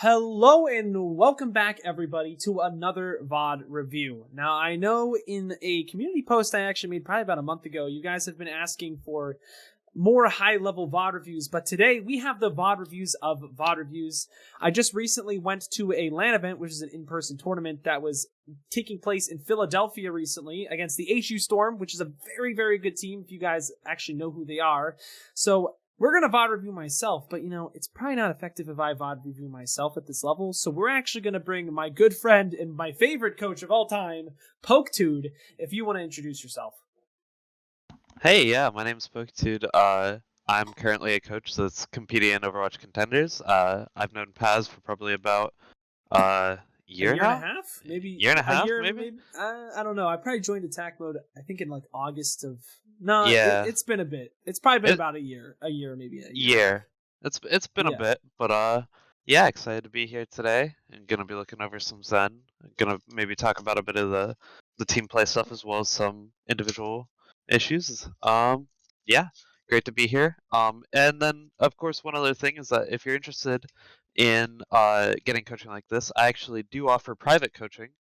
Hello and welcome back, everybody, to another VOD review. Now, I know in a community post I actually made probably about a month ago, you guys have been asking for more high-level VOD reviews, but today we have the VOD reviews of VOD reviews. I just recently went to a LAN event, which is an in-person tournament that was taking place in Philadelphia recently against the HU Storm, which is a very, very good team if you guys actually know who they are. So we're going to VOD review myself, but it's probably not effective if I VOD review myself at this level, so we're actually going to bring my good friend and my favorite coach of all time, Poketude, if you want to introduce yourself. Hey, yeah, my name's Poketude. I'm currently a coach that's competing in Overwatch Contenders. I've known Paz for probably about A year year and a now? half? Maybe Year and a a half, year, maybe? maybe? I don't know. I probably joined attack mode, I think in like August of... No, Yeah, it's been a bit. It's probably been it about a year, maybe a year and a half. year. It's been a Yeah. bit, but yeah, excited to be here today and gonna be looking over some Zen. Gonna maybe talk about a bit of the team play stuff as well as some individual issues. Yeah, great to be here. And then of course one other thing is that if you're interested in getting coaching like this, I actually do offer private coaching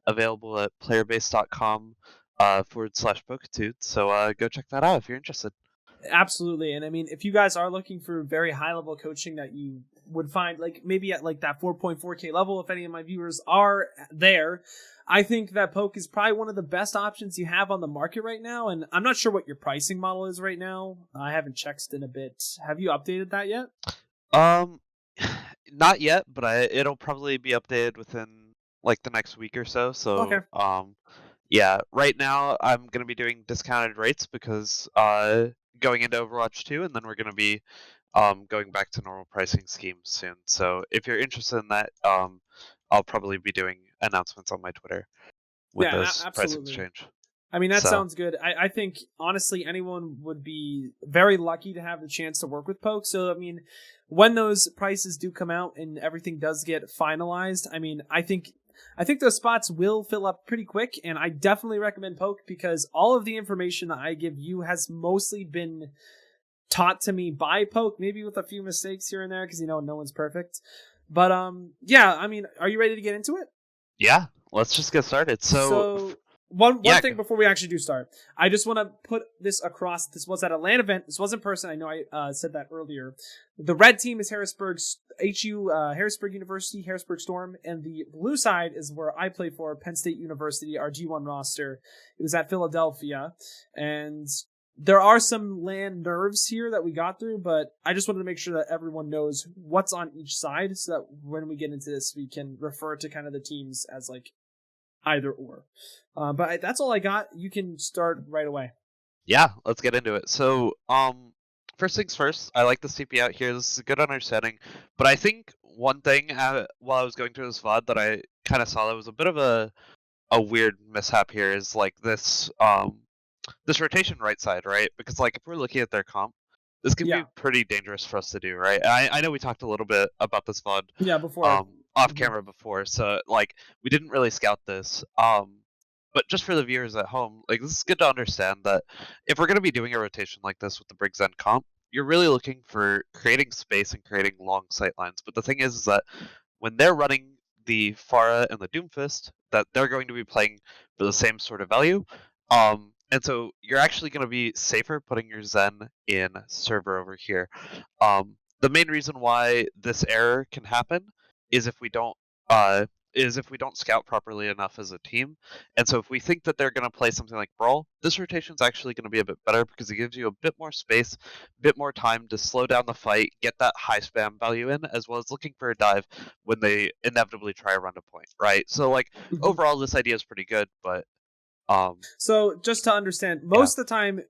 available at playerbase.com / Poketude. So go check that out if you're interested. Absolutely. And I mean, if you guys are looking for very high level coaching that you would find like maybe at like that 4.4K level, if any of my viewers are there, I think that Poke is probably one of the best options you have on the market right now. And I'm not sure what your pricing model is right now. I haven't checked in a bit. Have you updated that yet? Um, not yet, but it'll probably be updated within like the next week or so. Okay. Yeah, right now I'm gonna be doing discounted rates because going into Overwatch 2, and then we're gonna be going back to normal pricing schemes soon. So if you're interested in that, I'll probably be doing announcements on my Twitter when Yeah, those pricings absolutely. change. I mean, that So sounds good. I think, honestly, anyone would be very lucky to have the chance to work with Poke. So, I mean, when those prices do come out and everything does get finalized, I mean, I think those spots will fill up pretty quick, and I definitely recommend Poke because all of the information that I give you has mostly been taught to me by Poke, maybe with a few mistakes here and there because, no one's perfect. But, yeah, I mean, are you ready to get into it? yeah, let's just get started. So one Yeah, thing before we actually do start, I just want to put this across. This was at a LAN event. This was in person. I know I said that earlier. The red team is Harrisburg's Harrisburg University, Harrisburg Storm, and the blue side is where I play for Penn State University, our G1 roster. It was at Philadelphia, and there are some LAN nerves here that we got through, but I just wanted to make sure that everyone knows what's on each side, so that when we get into this, we can refer to kind of the teams as like either or. But that's all I got. You can start right away. yeah, let's get into it. So, first things first, I like the CP out here. This is a good understanding. But I think one thing while I was going through this VOD that I kind of saw that was a bit of a weird mishap here is like this rotation right side, right? Because like if we're looking at their comp, this can be Yeah, pretty dangerous for us to do, right? I know we talked a little bit about this VOD yeah. Before. off Mhm. camera before, so like we didn't really scout this. But just for the viewers at home, like this is good to understand that if we're gonna be doing a rotation like this with the Briggs End comp, you're really looking for creating space and creating long sight lines. But the thing is that when they're running the Pharah and the Doomfist, that they're going to be playing for the same sort of value. And so you're actually going to be safer putting your Zen in server over here. The main reason why this error can happen is if we don't uh, scout properly enough as a team. And so if we think that they're going to play something like Brawl, this rotation is actually going to be a bit better because it gives you a bit more space, a bit more time to slow down the fight, get that high spam value in, as well as looking for a dive when they inevitably try a run to point, right? So like Mhm. overall this idea is pretty good, but um So just to understand, yeah. most of the time,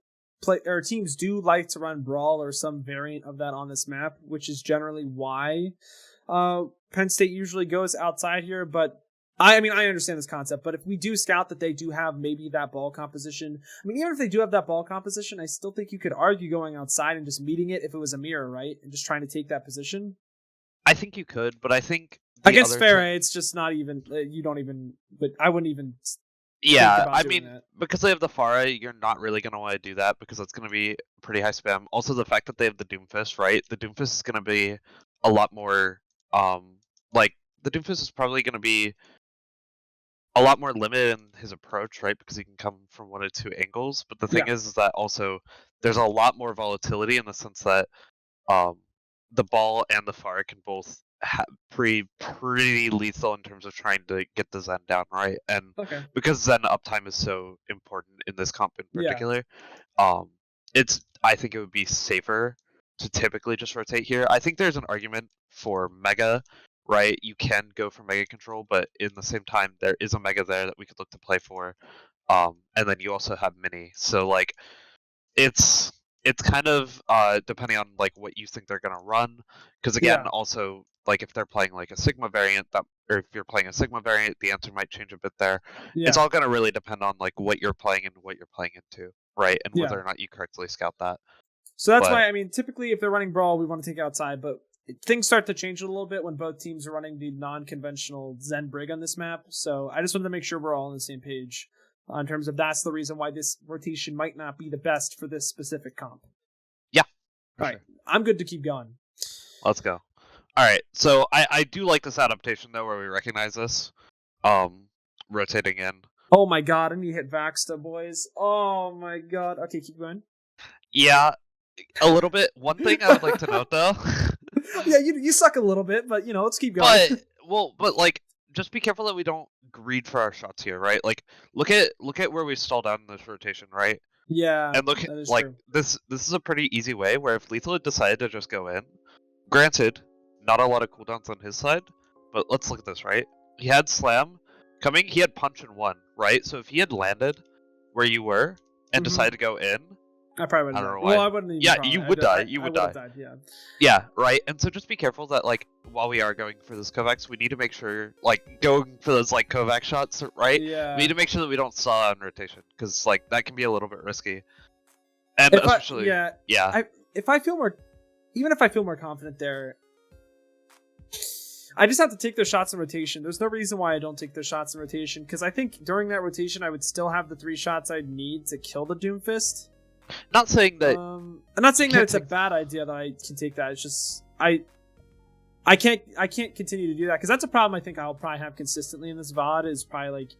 teams do like to run brawl or some variant of that on this map, which is generally why Penn State usually goes outside here. But I mean, I understand this concept, but if we do scout that they do have maybe that ball composition, I mean, even if they do have that ball composition, I still think you could argue going outside and just meeting it if it was a mirror, right? And just trying to take that position. I think you could, but I think the Against other thing Farah, it's just not even. You don't even. But I wouldn't even think yeah, about I doing mean, that. because they have the Pharah, you're not really going to want to do that because it's going to be pretty high spam. Also, the fact that they have the Doomfist, right? The Doomfist is going to be a lot more, um, like the Doomfist is probably going to be a lot more limited in his approach, right? Because he can come from one or two angles. But the thing Yeah. is that also there's a lot more volatility in the sense that um, the ball and the fire can both pretty lethal in terms of trying to get the Zen down, right? And Okay. because Zen uptime is so important in this comp in Yeah. particular, I think it would be safer to typically just rotate here. I think there's an argument for Mega, right? You can go for Mega Control, but in the same time, there is a Mega there that we could look to play for. And then you also have Mini. So like it's kind of depending on like what you think they're gonna run. Because again, Yeah. also like if they're playing like a Sigma variant that or if you're playing a Sigma variant, the answer might change a bit there. It's Yeah. all gonna really depend on like what you're playing and what you're playing into, right? And Yeah. whether or not you correctly scout that. So that's But why, I mean, typically if they're running Brawl, we want to take outside, but things start to change a little bit when both teams are running the non-conventional Zen Brig on this map. So I just wanted to make sure we're all on the same page in terms of that's the reason why this rotation might not be the best for this specific comp. yeah, All right, I'm good to keep going. let's go. All right, so I do like this adaptation though, where we recognize this, rotating in. Oh my god, I need to hit Vaxta, boys. Oh my god. Okay, keep going. Yeah, a little bit. One thing I would like to note though. Yeah, you suck a little bit, but let's keep going. But like, just be careful that we don't greed for our shots here, right? Like, look at where we stall down in this rotation, right? Yeah, And look that at is like true. this is a pretty easy way where if Lethal had decided to just go in, granted, not a lot of cooldowns on his side, but let's look at this, right? He had Slam coming, he had Punch in one, right? So if he had landed where you were and decided to go in, I probably would I have don't died. know why. Well, I wouldn't even. Yeah, probably. you would die. You I would would have die. died. Yeah. Yeah, right. And so just be careful that like while we are going for this Kovacs, we need to make sure like going for those like Kovac shots, right? Yeah. We need to make sure that we don't saw on rotation because like that can be a little bit risky. And especially, if I feel more, even if I feel more confident there, I just have to take those shots in rotation. There's no reason why I don't take those shots in rotation because I think during that rotation I would still have the 3 shots I'd need to kill the Doomfist. Not saying that. I'm not saying that it's a bad idea that I can take that. It's just I can't continue to do that because that's a problem I think I'll probably have consistently in this VOD. Is probably like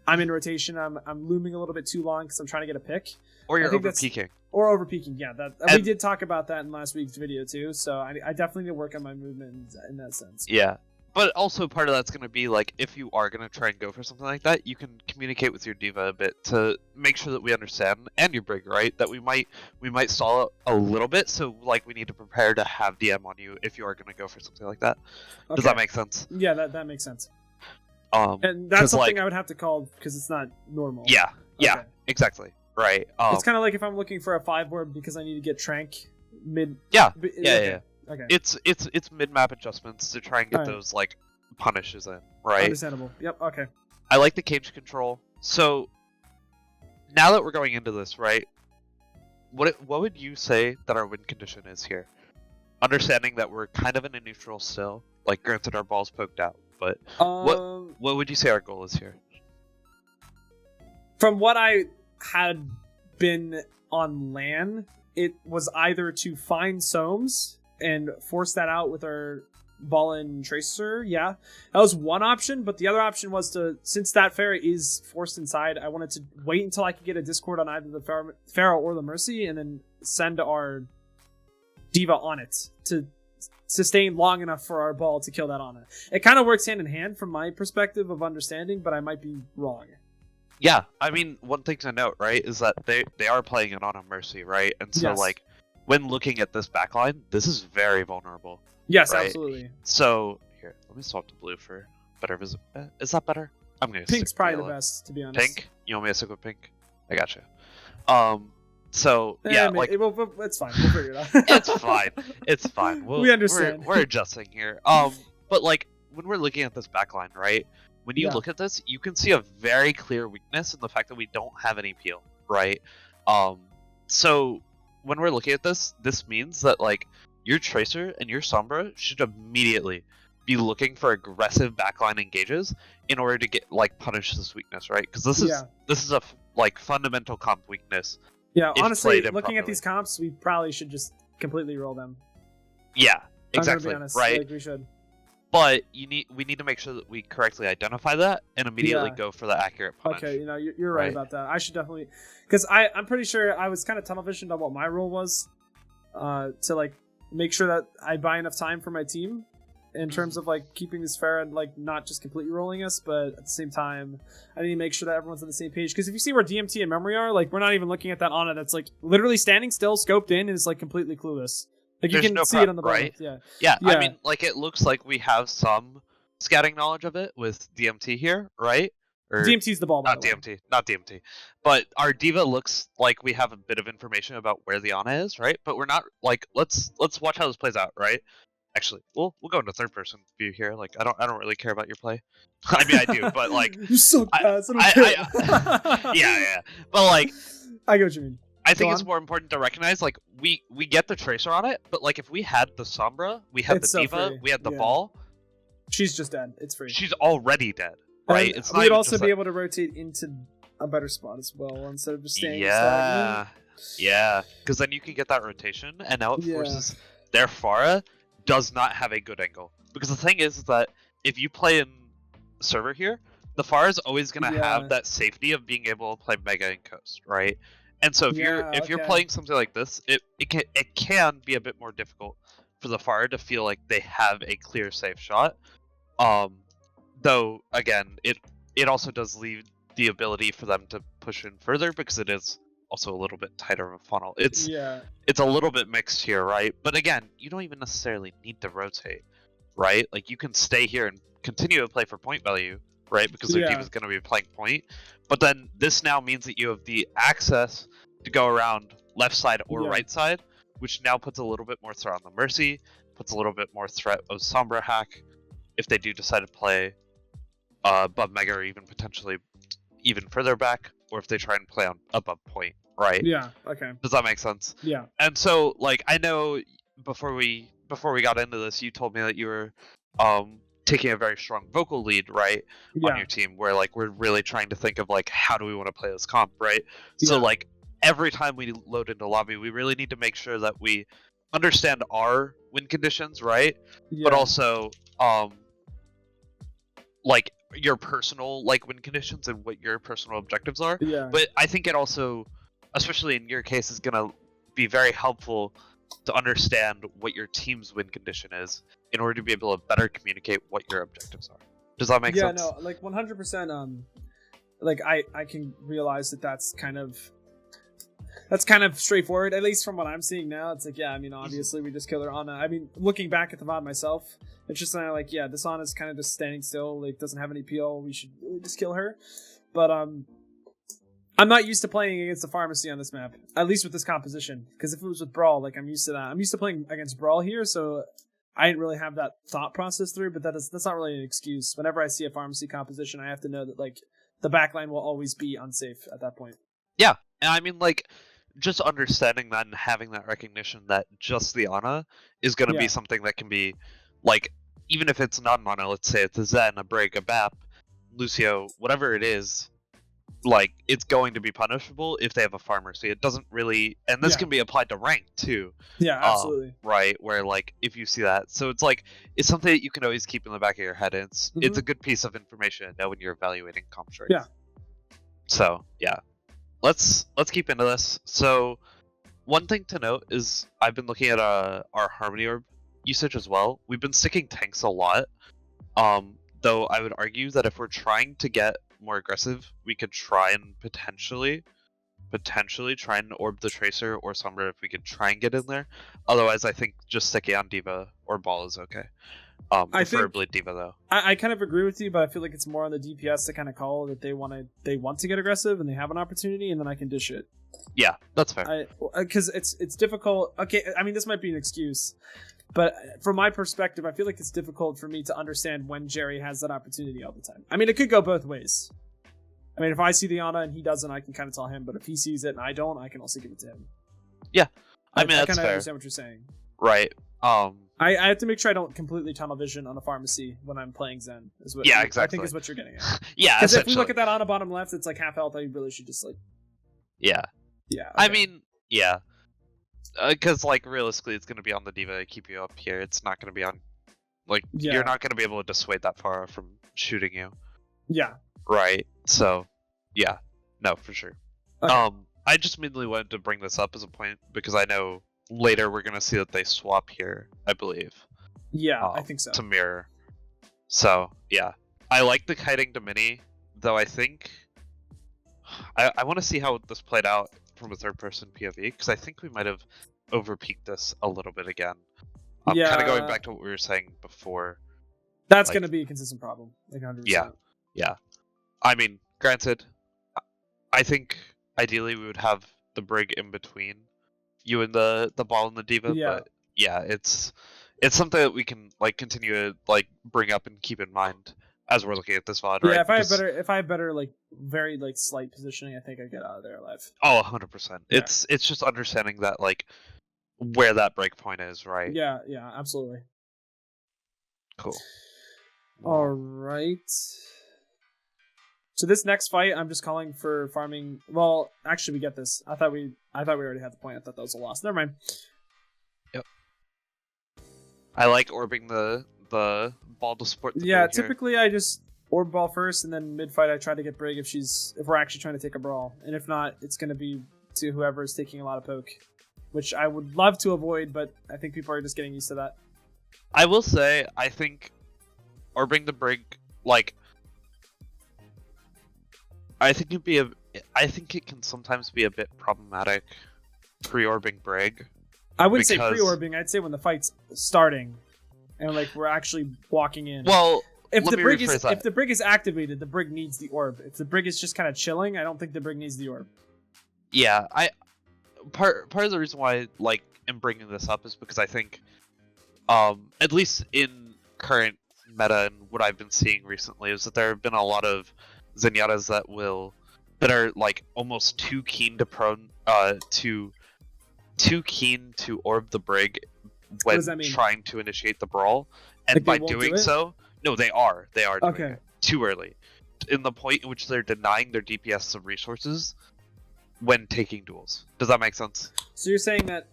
I'm in rotation, I'm looming a little bit too long because I'm trying to get a pick, or you're over peaking. Or over peaking, yeah. We did talk about that in last week's video too. So I definitely need to work on my movement in that sense. Yeah. But also part of that's going to be like if you are going to try and go for something like that, you can communicate with your diva a bit to make sure that we understand and your brig, right? That we might stall a little bit, so like we need to prepare to have DM on you if you are going to go for something like that. Okay. Does that make sense? Yeah, that makes sense. And that's something I would have to call because it's not normal. Yeah, yeah, exactly. Right. It's kind of like if I'm looking for a 5 orb because I need to get Trank mid. Yeah. Okay. It's mid-map adjustments to try and get those like punishes in, right? Understandable. Yep. Okay. I like the cage control. So now that we're going into this, right? What would you say that our win condition is here? Understanding that we're kind of in a neutral still. Like, granted, our ball's poked out, but what would you say our goal is here? From what I had been on LAN, it was either to find Soames and force that out with our ball and tracer. Yeah, that was one option, but the other option was to, since that Pharah is forced inside, I wanted to wait until I could get a Discord on either the Pharah or the Mercy and then send our diva on it to sustain long enough for our ball to kill that Ana. It kind of works hand in hand from my perspective of understanding, but I might be wrong. Yeah, I mean, one thing to note, right, is that they are playing it on a Mercy, right? And so, like, when looking at this backline, this is very vulnerable. Yes, right? Absolutely. So, here, let me swap to blue for better visibility. Is that better? I'm going to Pink's probably the best, to be honest. Pink? You want me to stick with pink? I got you. So, yeah, like... it's fine. We'll figure it out. It's fine. It's fine. We understand. We're adjusting here. But, like, when we're looking at this backline, right? When you look at this, you can see a very clear weakness in the fact that we don't have any peel, right? So when we're looking at this, this means that like your Tracer and your Sombra should immediately be looking for aggressive backline engages in order to get like punish this weakness, right? Because this is a like fundamental comp weakness. Yeah, honestly, looking at these comps, we probably should just completely roll them. Yeah, exactly. I'm gonna be honest, right? Like, we should. but we need to make sure that we correctly identify that and immediately Yeah. go for the accurate punish. Okay, you're right about that. I should definitely, because I'm pretty sure I was kind of tunnel visioned on what my role was, to like make sure that I buy enough time for my team in terms of like keeping this fair and like not just completely rolling us, but at the same time I need to make sure that everyone's on the same page. Because if you see where DMT and memory are, like we're not even looking at that Ana that's like literally standing still, scoped in, and is like completely clueless. Like you can see it on the bottom, right? Yeah. I mean, like it looks like we have some scouting knowledge of it with DMT here, right? Or DMT's the ball, by not the way. DMT, not DMT. But our diva looks like we have a bit of information about where the Ana is, right? But we're not like let's watch how this plays out, right? Actually, we'll go into third person view here. Like I don't really care about your play. I mean I do, but like you suck ass. I don't care. yeah. But like I get what you mean. I think it's more important to recognize, like, we get the Tracer on it, but, like, if we had the Sombra, we had the Diva, free. we had the Ball... She's just dead. It's free. She's already dead, right? And it's not we'd even also be like... able to rotate into a better spot as well, instead of just staying Yeah, because then you can get that rotation, and now it forces... Their Pharah does not have a good angle. Because the thing is that if you play in server here, the Pharah is always going to have that safety of being able to play Mega and Coast, right? And so if you're playing something like this, it can be a bit more difficult for the Pharah to feel like they have a clear safe shot. Though again, it also does leave the ability for them to push in further because it is also a little bit tighter of a funnel. It's a little bit mixed here, right? But again, you don't even necessarily need to rotate, right? Like you can stay here and continue to play for point value, right? Because their team is going to be playing point. But then this now means that you have the access to go around left side or right side, which now puts a little bit more threat on the Mercy, puts a little bit more threat of Sombra hack if they do decide to play above Mega or even potentially even further back, or if they try and play on above point, right? Yeah, okay. Does that make sense? Yeah. And so, like, I know before we got into this, you told me that you were taking a very strong vocal lead, right, on your team, where like we're really trying to think of like how do we want to play this comp, right? So like every time we load into lobby, we really need to make sure that we understand our win conditions, right? But also like your personal like win conditions and what your personal objectives are. But I think it also, especially in your case, is gonna be very helpful to understand what your team's win condition is in order to be able to better communicate what your objectives are. Does that make sense? Yeah, no, like 100%. Like I can realize that that's kind of straightforward, at least from what I'm seeing now. It's like, I mean, obviously we just kill her Ana. I mean, looking back at the VOD myself, it's just like, this Ana's kind of just standing still, like doesn't have any PL. We should just kill her. But I'm not used to playing against the pharmacy on this map, at least with this composition. Because if it was with Brawl, like I'm used to that. I'm used to playing against Brawl here, so I didn't really have that thought process through. But that's not really an excuse. Whenever I see a pharmacy composition, I have to know that like the backline will always be unsafe at that point. Yeah, and I mean like just understanding that and having that recognition that just the Ana is going to be something that can be like, even if it's not an Ana, let's say it's a Zen, a Brig, a Bap, Lucio, whatever it is. Like, it's going to be punishable if they have a pharmacy. It doesn't really... And this can be applied to rank, too. Yeah, absolutely. Right, where, like, if you see that... So it's, like, it's something that you can always keep in the back of your head. And it's a good piece of information to know when you're evaluating comp strength. Yeah. So, yeah. Let's keep into this. So, one thing to note is I've been looking at our Harmony Orb usage as well. We've been sticking tanks a lot. Though I would argue that if we're trying to get more aggressive, we could try and potentially try and orb the Tracer or Sombra if we could try and get in there. Otherwise, I think just sticking on Diva or Ball is okay. Preferably Diva though. I kind of agree with you, but I feel like it's more on the DPS to kind of call that they want to get aggressive and they have an opportunity, and then I can dish it. Yeah, that's fair. Because it's difficult. Okay, I mean this might be an excuse, but from my perspective, I feel like it's difficult for me to understand when Jerry has that opportunity all the time. I mean, it could go both ways. I mean, if I see the Ana and he doesn't, I can kind of tell him. But if he sees it and I don't, I can also give it to him. Yeah, I mean, that's kind of fair. understand what you're saying. Right. I have to make sure I don't completely tunnel vision on a pharmacy when I'm playing Zen. Exactly. I think is what you're getting at. Yeah, because if we look at that Ana bottom left, it's like half health. I really should just like. Yeah. Yeah. Okay. I mean, yeah. Because like realistically, it's gonna be on the Diva to keep you up here. It's not gonna be on Like, Yeah. you're not going to be able to dissuade that far from shooting you. Yeah. Right. So, yeah. No, for sure. Okay. I just mainly wanted to bring this up as a point because I know later we're going to see that they swap here, I believe. Yeah, I think so. To mirror. So, yeah. I like the kiting to mini, though I think... I want to see how this played out from a third-person POV, because I think we might have overpeaked this a little bit again. Yeah. Kind of going back to what we were saying before. That's going to be a consistent problem. Like 100%. Yeah. I mean, granted, I think ideally we would have the brig in between you and the ball and the diva, but yeah, it's something that we can like continue to like bring up and keep in mind as we're looking at this VOD, right? Yeah, if I have better like very like slight positioning, I think I'd get out of there alive. Oh, 100%. It's just understanding that like where that break point is, right? Yeah, absolutely. Cool. All right. So this next fight, I'm just calling for farming. Well, actually, we get this. I thought we already had the point. I thought that was a loss. Never mind. Yep. I like orbing the ball to support the Yeah, brig here. typically I just orb ball first, and then mid fight I try to get brig if we're actually trying to take a brawl, and if not, it's gonna be to whoever is taking a lot of poke, which I would love to avoid, but I think people are just getting used to that. I will say, I think orbing the brig, like, I think it can sometimes be a bit problematic pre-orbing brig. I wouldn't say pre-orbing. I'd say when the fight's starting, and like we're actually walking in. Well, if the brig is activated, the brig needs the orb. If the brig is just kind of chilling, I don't think the brig needs the orb. Yeah, part of the reason why like am bringing this up is because I think, at least in current meta and what I've been seeing recently, is that there have been a lot of Zenyatas that are like almost too keen to orb the brig when trying to initiate the brawl, and like by doing so, no, they are doing it too early, in the point in which they're denying their DPS some resources when taking duels. Does that make sense? So you're saying that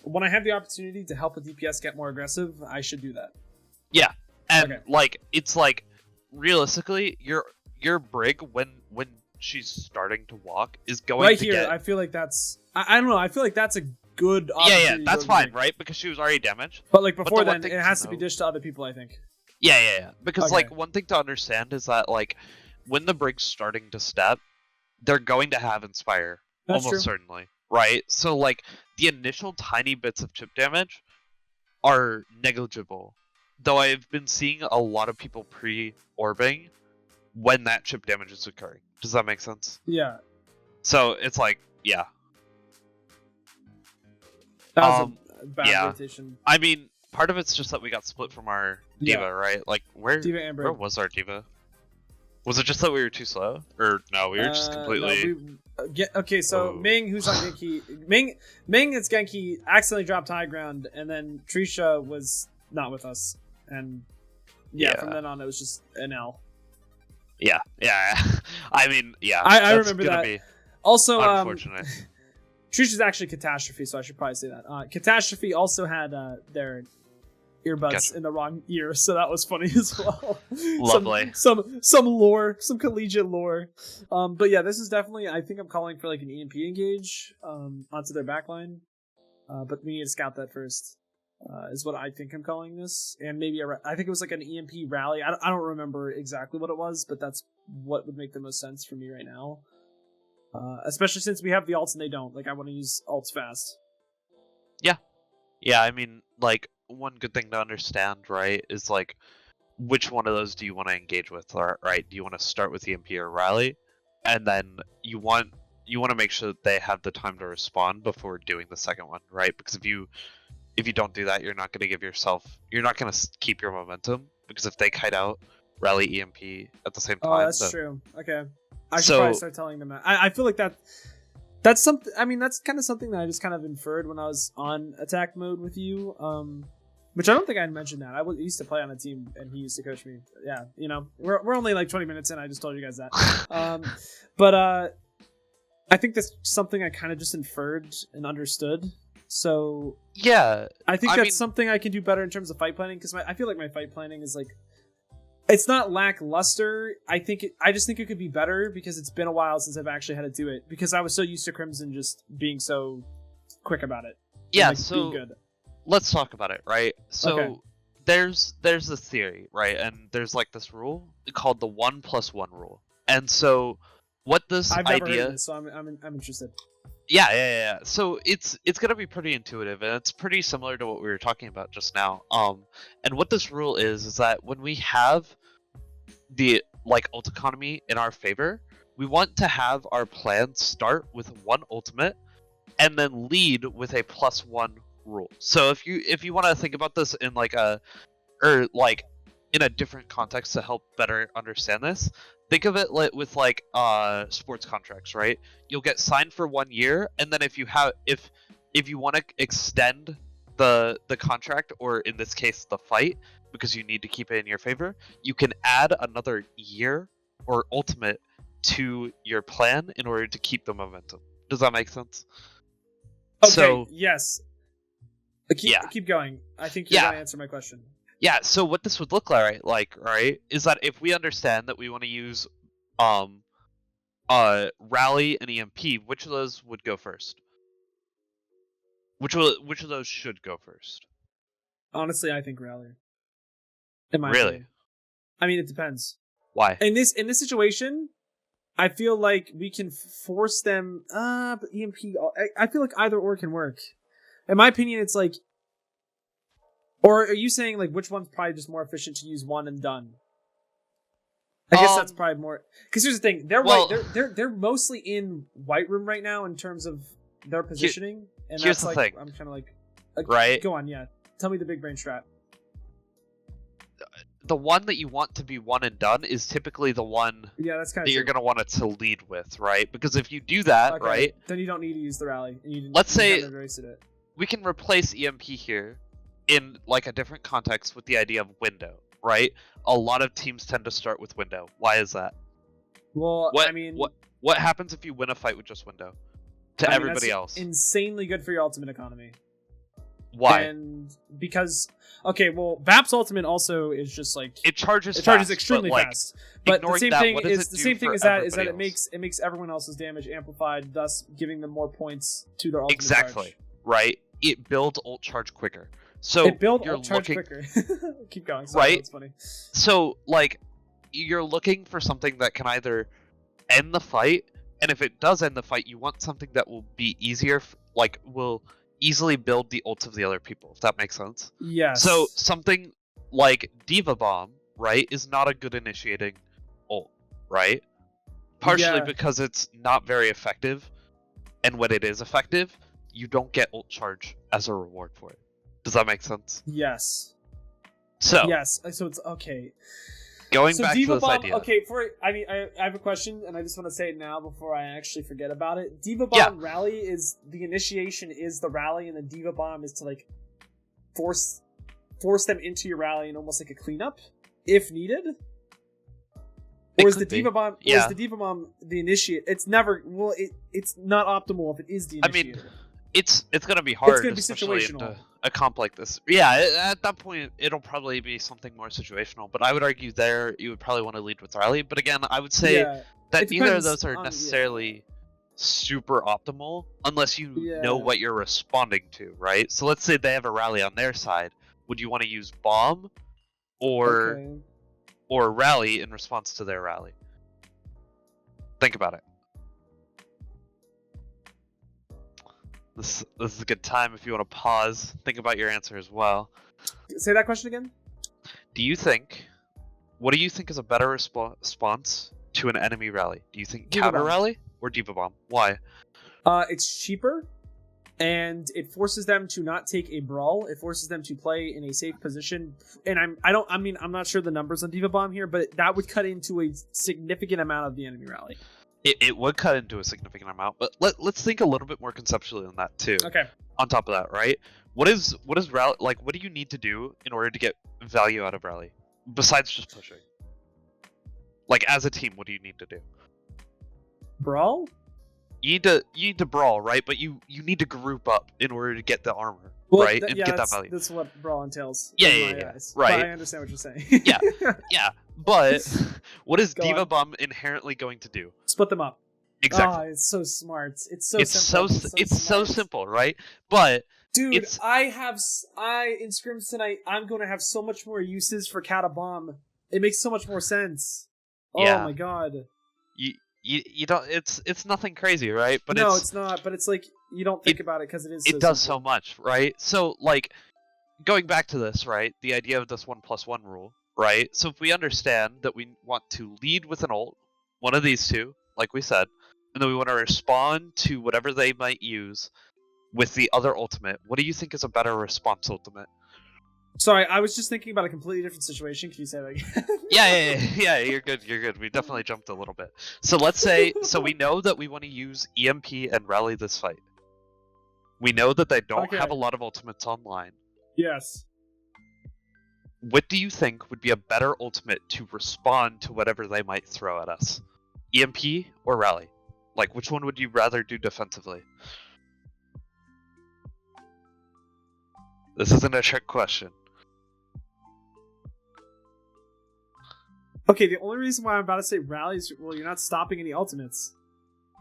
when I have the opportunity to help a DPS get more aggressive, I should do that? Yeah, and like it's like realistically, your brig when she's starting to walk is going to here. I feel like that's I don't know. I feel like that's a good opportunity. Yeah, that's fine, right? Because she was already damaged. But like before then, it has to be dished to other people, I think. Yeah. Because like one thing to understand is that like when the brig's starting to step, they're going to have Inspire. That's almost true. Certainly, right? So like the initial tiny bits of chip damage are negligible. Though I've been seeing a lot of people pre-orbing when that chip damage is occurring. Does that make sense? Yeah. So it's like, yeah. That was a bad rotation. I mean, part of it's just that we got split from our diva, right? Like where was our diva? Was it just that we were too slow? Or no, we were just completely... Okay, so Ming, who's on Genki... Ming is Genki, accidentally dropped high ground, and then Trisha was not with us. And from then on, it was just an L. Yeah. I mean, yeah. I remember that. Be also, unfortunate. Trisha's actually Catastrophe, so I should probably say that. Catastrophe also had their earbuds in the wrong ear, so that was funny as well. Lovely. Some lore, some collegiate lore. But yeah, this is definitely, I think I'm calling for like an EMP engage onto their backline. But we need to scout that first. Is what I think I'm calling this, and maybe I think it was like an EMP rally. I don't remember exactly what it was, but that's what would make the most sense for me right now. Especially since we have the ults and they don't. Like, I want to use ults fast. Yeah. I mean, like one good thing to understand, right, is like which one of those do you want to engage with, right? Do you want to start with EMP or rally, and then you want to make sure that they have the time to respond before doing the second one, right? Because if you don't do that, you're not going to keep your momentum, because if they kite out rally EMP at the same time. Oh, that's true. Okay. I should probably start telling them that. I feel like that's something, I mean, that's kind of something that I just kind of inferred when I was on attack mode with you, which I don't think I had mentioned that. I used to play on a team, and he used to coach me. Yeah, you know, we're only like 20 minutes in, I just told you guys that. But I think that's something I kind of just inferred and understood. So Yeah, I think I that's mean, something I can do better in terms of fight planning, because I feel like my fight planning is like, it's not lackluster. I just think it could be better because it's been a while since I've actually had to do it, because I was so used to Crimson just being so quick about it. yeah. And, like, So being good. let's talk about it, right? So Okay. there's this theory, right? And there's like this rule called the 1+1 rule. And so what this I've never heard idea of this, so I'm interested. Yeah. So it's gonna be pretty intuitive, and it's pretty similar to what we were talking about just now. And what this rule is that when we have the like ult economy in our favor, we want to have our plan start with one ultimate and then lead with a +1 rule. So if you want to think about this in like a or like in a different context to help better understand this, think of it like with like sports contracts, right? You'll get signed for 1 year, and then if you want to extend the contract, or in this case the fight, because you need to keep it in your favor, you can add another year or ultimate to your plan in order to keep the momentum. Does that make sense? Okay. So Yes. Keep going. I think you're gonna answer my question. Yeah, so what this would look like, right, is that if we understand that we want to use rally and EMP, which of those would go first? Which of those should go first? Honestly, I think Rally. In my Really? opinion. I mean, it depends. Why? In this situation, I feel like we can force them. But EMP. I feel like either or can work. In my opinion, it's like. Or are you saying like which one's probably just more efficient to use one and done? I guess that's probably more. Because here's the thing: they're mostly in White Room right now in terms of their positioning, and here's that's the like thing. I'm kind of like, right. Go on, yeah. Tell me the big brain strat. The one that you want to be one and done is typically the one that's kind of that you're gonna want it to lead with, right? Because if you do that, right, then you don't need to use the rally. Let's say it. We can replace EMP here in like a different context with the idea of window, right? A lot of teams tend to start with window. Why is that? Well, what happens if you win a fight with just window to everybody else? Insanely good for your ultimate economy. Why? And because VAP's ultimate also is just like it charges extremely fast. But the same thing is that it makes everyone else's damage amplified, thus giving them more points to their ultimate charge. Right. It builds ult charge quicker. So it builds ult charge quicker. Keep going. Sorry, right. That's funny. So like you're looking for something that can either end the fight, and if it does end the fight, you want something that will be easier, like will easily build the ults of the other people, if that makes sense. Yes. So something like Diva Bomb, right, is not a good initiating ult, right? Partially because it's not very effective, and when it is effective, you don't get ult charge as a reward for it. Does that make sense? Yes. So it's okay. Going back Diva to this Bomb, idea. Okay, I have a question, and I just want to say it now before I actually forget about it. Diva Bomb rally is the initiation is the rally, and the Diva Bomb is to like force them into your rally and almost like a cleanup if needed. Or is the Diva Bomb? Or is the Diva Bomb the initiate? It's never. Well, it's not optimal if it is the initiator. I mean, it's gonna be hard, be especially situational. in a comp like this. Yeah, at that point, it'll probably be something more situational. But I would argue there you would probably want to lead with rally. But again, I would say that neither of those are necessarily super optimal unless you know what you're responding to, right? So let's say they have a rally on their side. Would you want to use bomb or rally in response to their rally? Think about it. This is a good time if you want to pause, think about your answer as well. Say that question again. What do you think is a better response to an enemy rally? Do you think counter rally or Diva Bomb? Why? It's cheaper, and it forces them to not take a brawl. It forces them to play in a safe position. And I'm not sure the numbers on Diva Bomb here, but that would cut into a significant amount of the enemy rally. It would cut into a significant amount, but let's think a little bit more conceptually on that too. Okay. On top of that, right? What is rally like? What do you need to do in order to get value out of rally besides just pushing? Like as a team, what do you need to do? Brawl? you need to brawl, right? But you need to group up in order to get the armor, Well, right? And get that value. that's what brawl entails. Yeah, in yeah, my yeah, eyes. right. But I understand what you're saying. Yeah, yeah. But what is Go Diva on. Bomb inherently going to do? Split them up. Exactly. Oh, it's so smart. It's so It's simple. it's so smart. simple, right? But Dude, in scrims tonight, I'm going to have so much more uses for Kata Bomb. It makes so much more sense. Yeah. Oh my god. You don't. It's nothing crazy, right? But no, it's not. But it's like you don't think about it because it is. It does so much, right? So like, going back to this, right? The idea of this 1+1 rule, right? So if we understand that we want to lead with an ult, one of these two, like we said, and then we want to respond to whatever they might use with the other ultimate, what do you think is a better response ultimate? Sorry, I was just thinking about a completely different situation. Can you say that again? Yeah, you're good. We definitely jumped a little bit. So let's say, so we know that we want to use EMP and rally this fight. We know that they don't have a lot of ultimates online. Yes. What do you think would be a better ultimate to respond to whatever they might throw at us? EMP or rally? Like, which one would you rather do defensively? This isn't a trick question. Okay, the only reason why I'm about to say rally is, well, you're not stopping any ultimates.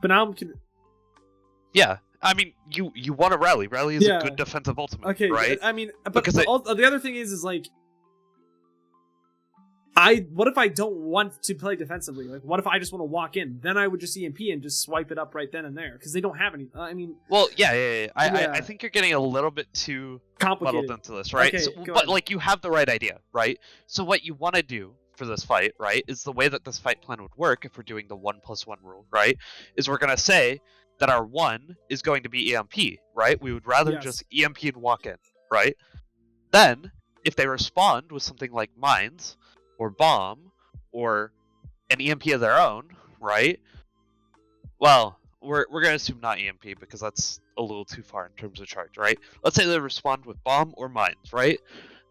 But now I'm... Yeah, I mean, you want to rally. Rally is a good defensive ultimate, okay, right? I mean, but the other thing is like... what if I don't want to play defensively? Like, what if I just want to walk in? Then I would just EMP and just swipe it up right then and there, because they don't have any... I mean... Well, yeah. I think you're getting a little bit too muddled into this, right? Okay, but, like, you have the right idea, right? So what you want to do for this fight, right, is the way that this fight plan would work if we're doing the 1+1 rule, right, is we're going to say that our 1 is going to be EMP, right? We would rather just EMP and walk in, right? Then, if they respond with something like mines, or bomb, or an EMP of their own, right? Well, we're going to assume not EMP because that's a little too far in terms of charge, right? Let's say they respond with bomb or mines, right?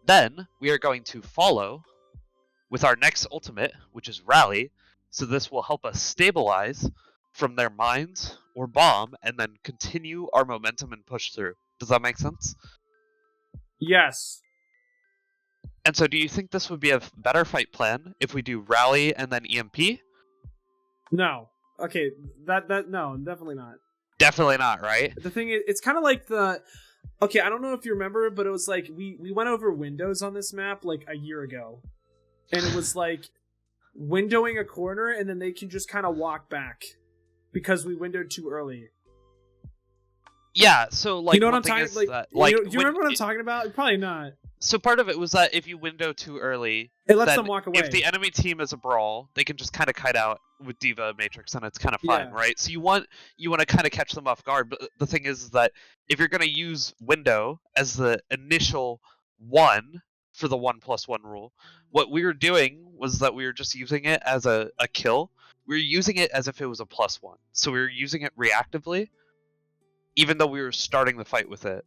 Then we are going to follow with our next ultimate, which is rally. So this will help us stabilize from their mines or bomb and then continue our momentum and push through. Does that make sense? Yes. And so do you think this would be a better fight plan if we do rally and then EMP? No. Okay, no, definitely not. Definitely not, right? The thing is, it's kind of like the... Okay, I don't know if you remember, but it was like, we went over windows on this map like a year ago. And it was like, windowing a corner, and then they can just kind of walk back. Because we windowed too early. Yeah, so like... You know what I'm talking about? Like, do you remember what I'm talking about? Probably not. So part of it was that if you window too early, it lets them walk away. If the enemy team is a brawl, they can just kind of kite out with Diva Matrix, and it's kind of fine, right? So you want to kind of catch them off guard. But the thing is that if you're going to use window as the initial 1 for the 1+1 rule, what we were doing was that we were just using it as a kill. We were using it as if it was a +1. So we were using it reactively, even though we were starting the fight with it.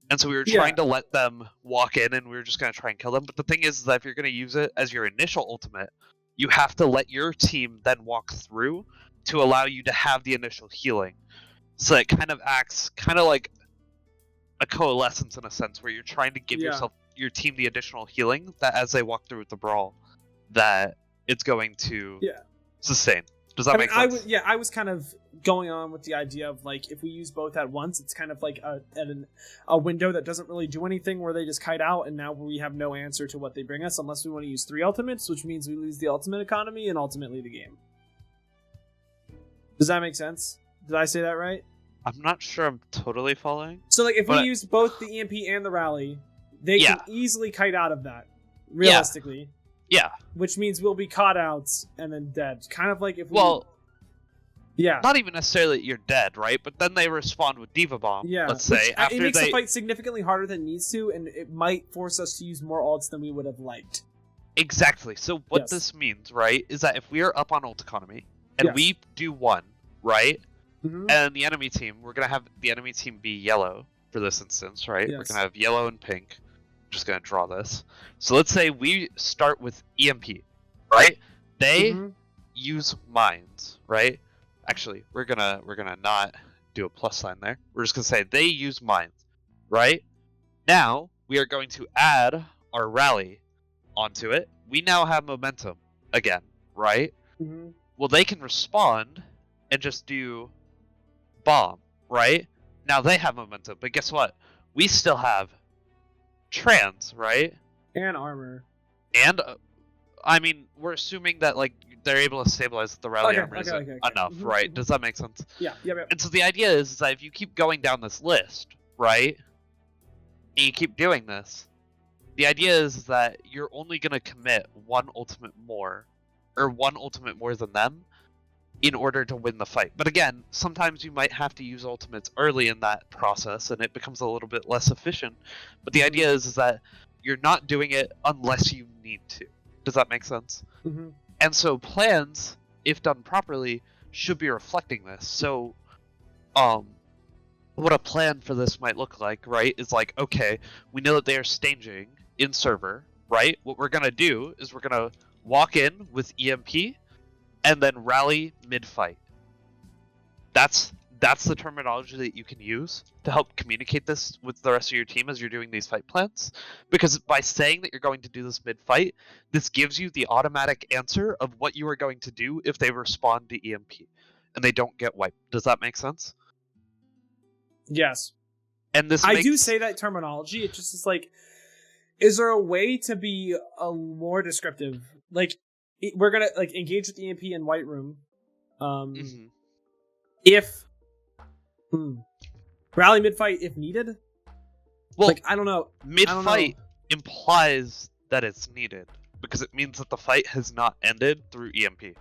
And so we were trying to let them walk in, and we were just going to try and kill them. But the thing is that if you're going to use it as your initial ultimate, you have to let your team then walk through to allow you to have the initial healing. So it kind of acts kind of like a coalescence in a sense, where you're trying to give your team the additional healing that as they walk through with the brawl, that it's going to sustain. Does that make sense? I was kind of going on with the idea of like, if we use both at once, it's kind of like a window that doesn't really do anything, where they just kite out, and now we have no answer to what they bring us unless we want to use 3 ultimates, which means we lose the ultimate economy and ultimately the game. Does that make sense? Did I say that right? I'm not sure I'm totally following. So like, if we use both the EMP and the rally, they can easily kite out of that, realistically. Yeah. Which means we'll be caught out and then dead. Kind of like if we... Well, not even necessarily that you're dead, right? But then they respond with Diva Bomb, let's say. It makes the fight significantly harder than it needs to, and it might force us to use more ults than we would have liked. Exactly. So what this means, right, is that if we are up on ult economy, and we do 1, right? Mm-hmm. And the enemy team, we're going to have the enemy team be yellow for this instance, right? We're going to have yellow and pink. Just going to draw this. So let's say we start with EMP, right? They use mines, right? Actually, we're gonna not do a plus sign there. We're just gonna say they use mines, right? Now we are going to add our rally onto it. We now have momentum again, right? Mm-hmm. Well, they can respond and just do bomb, right? Now they have momentum, but guess what? We still have trans, right? And armor. And I mean, we're assuming that like they're able to stabilize the rally armor isn't enough, Mm-hmm. right? Does that make sense? Yeah. And so the idea is that if you keep going down this list, right, and you keep doing this, the idea is that you're only going to commit one ultimate more than them in order to win the fight. But again, sometimes you might have to use ultimates early in that process and it becomes a little bit less efficient. But the idea is that you're not doing it unless you need to. Does that make sense? Mm-hmm. And so plans, if done properly, should be reflecting this. So what a plan for this might look like, right, is like, okay, we know that they are staging in server, right? What we're going to do is we're going to walk in with EMP and then rally mid-fight. That's the terminology that you can use to help communicate this with the rest of your team as you're doing these fight plans. Because by saying that you're going to do this mid-fight, this gives you the automatic answer of what you are going to do if they respond to EMP and they don't get wiped. Does that make sense? Yes. And this I do say that terminology. It just is like, is there a way to be a more descriptive? Like, we're gonna like engage with EMP in White Room. If rally mid fight if needed. Well, like I don't know. Mid fight implies that it's needed because it means that the fight has not ended through EMP.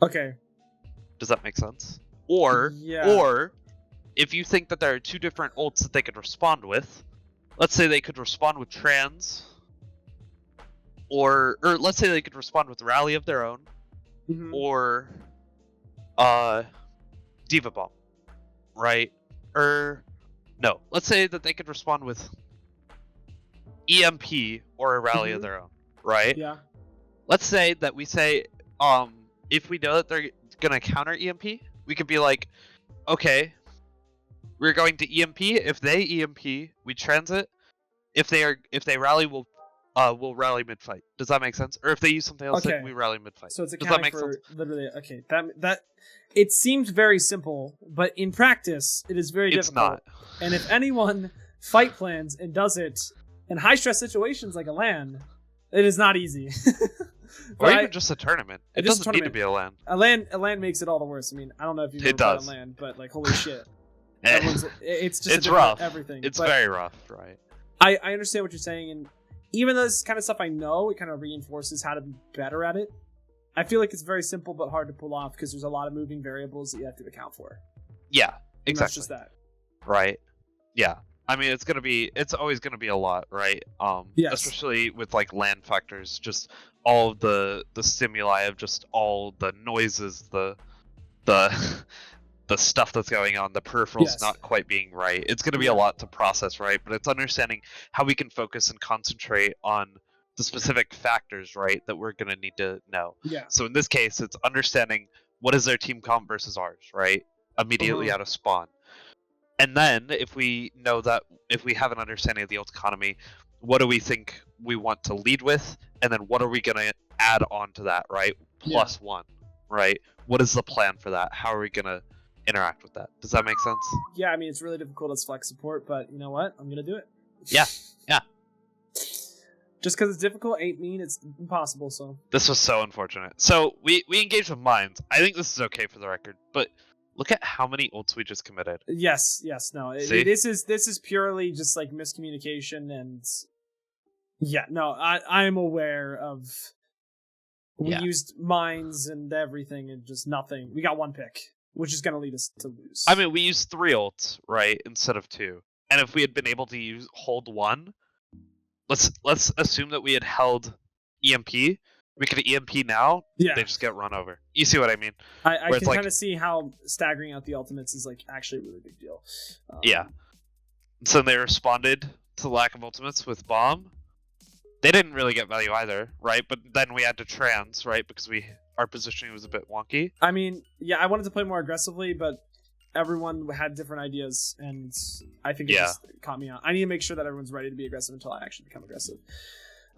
Okay. Does that make sense? Or if you think that there are two different ults that they could respond with, let's say they could respond with trans, or let's say they could respond with rally of their own, or Diva Bomb, right? Or no, let's say that they could respond with EMP or a rally of their own, right? Yeah. Let's say that we say, if we know that they're gonna counter EMP, we could be like, okay, we're going to EMP. If they EMP, we transit. If they rally, we'll rally mid fight. Does that make sense? Or if they use something else, we rally mid fight. So it's accounting Does that make for literally that it seems very simple, but in practice it is very difficult. It's not. And if anyone fight plans and does it in high stress situations like a LAN, it is not easy. Or even just a tournament. It doesn't need to be a LAN. A LAN makes it all the worse. I mean, I don't know if you've ever played a LAN, but like holy shit. It's rough. Everything. It's very rough, right? I understand what you're saying, and even though this is kind of stuff I know, it kind of reinforces how to be better at it. I feel like it's very simple but hard to pull off because there's a lot of moving variables that you have to account for. Yeah, exactly. And that's just that. Right. Yeah. I mean, it's always gonna be a lot, right? Yes. Especially with like LAN factors, just all of the stimuli of just all the noises, the stuff that's going on, the peripherals not quite being right. It's going to be a lot to process, right? But it's understanding how we can focus and concentrate on the specific factors, right, that we're going to need to know. Yeah. So in this case, it's understanding what is their team comp versus ours, right? Immediately out of spawn. And then if we know that, if we have an understanding of the ult economy, what do we think we want to lead with? And then what are we going to add on to that, right? Plus one, right? What is the plan for that? How are we going to interact with that? Does that make sense? Yeah, I mean, it's really difficult as flex support, but you know what? I'm gonna do it. Yeah. Just because it's difficult ain't mean it's impossible. So this was so unfortunate. So we engaged with mines. I think this is okay for the record, but look at how many ults we just committed. Yes, no. This is purely just like miscommunication, and I'm aware of. We used mines and everything, and just nothing. We got one pick, which is going to lead us to lose. I mean, we used 3 ults, right, instead of 2. And if we had been able to hold 1, let's assume that we had held EMP. We could EMP now. Yeah. They just get run over. You see what I mean? I can kind of see how staggering out the ultimates is like actually a really big deal. So they responded to the lack of ultimates with bomb. They didn't really get value either, right? But then we had to trans, right? Because we our positioning was a bit wonky. I mean, yeah, I wanted to play more aggressively, but everyone had different ideas, and I think it just caught me out. I need to make sure that everyone's ready to be aggressive until I actually become aggressive.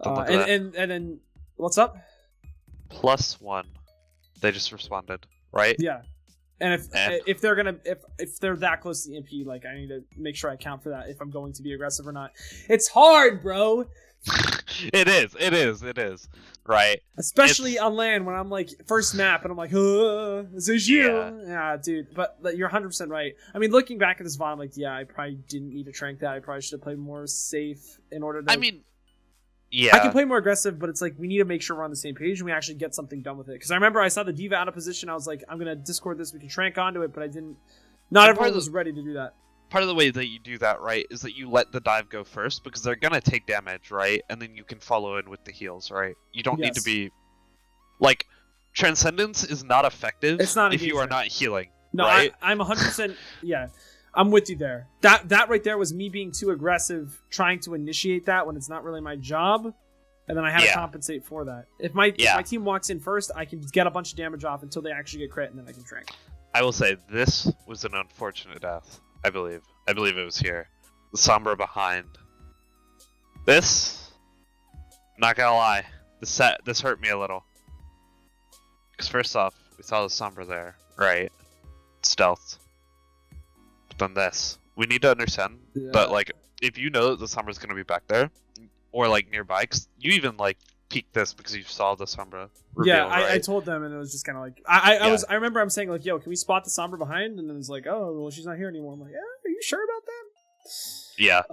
And then, what's up? +1. They just responded, right? Yeah. And if they're gonna if they're that close to the MP, like I need to make sure I count for that if I'm going to be aggressive or not. It's hard, bro. It is. Right. Especially on land when I'm like first map and I'm like, is this you? Yeah, dude. But you're 100% right. I mean, looking back at this VOD, I'm like, yeah, I probably didn't need to trank that. I probably should have played more safe in order to. I mean, yeah, I can play more aggressive, but it's like we need to make sure we're on the same page and we actually get something done with it. Because I remember I saw the diva out of position. I was like, I'm gonna discord this. We can trank onto it, but I didn't. Not everyone was ready to do that. Part of the way that you do that, right, is that you let the dive go first because they're gonna take damage, right, and then you can follow in with the heals, right. You don't need to be like Transcendence is not effective if you are not healing. No, right? I'm 100%. Yeah. I'm with you there. That right there was me being too aggressive, trying to initiate that when it's not really my job, and then I had to compensate for that. If my team walks in first, I can get a bunch of damage off until they actually get crit, and then I can trank. I will say this was an unfortunate death. I believe it was here. The Sombra behind. This, I'm not gonna lie, this hurt me a little. Because first off, we saw the Sombra there, right? Stealth. Than this. We need to understand that, like, if you know that the Sombra's gonna be back there, or like nearby, cause you even like peeked this because you saw the Sombra reveal, I told them, and it was just kind of like I remember I'm saying like, yo, can we spot the Sombra behind? And then it's like, oh, well, she's not here anymore. I'm like, yeah, are you sure about that? Yeah.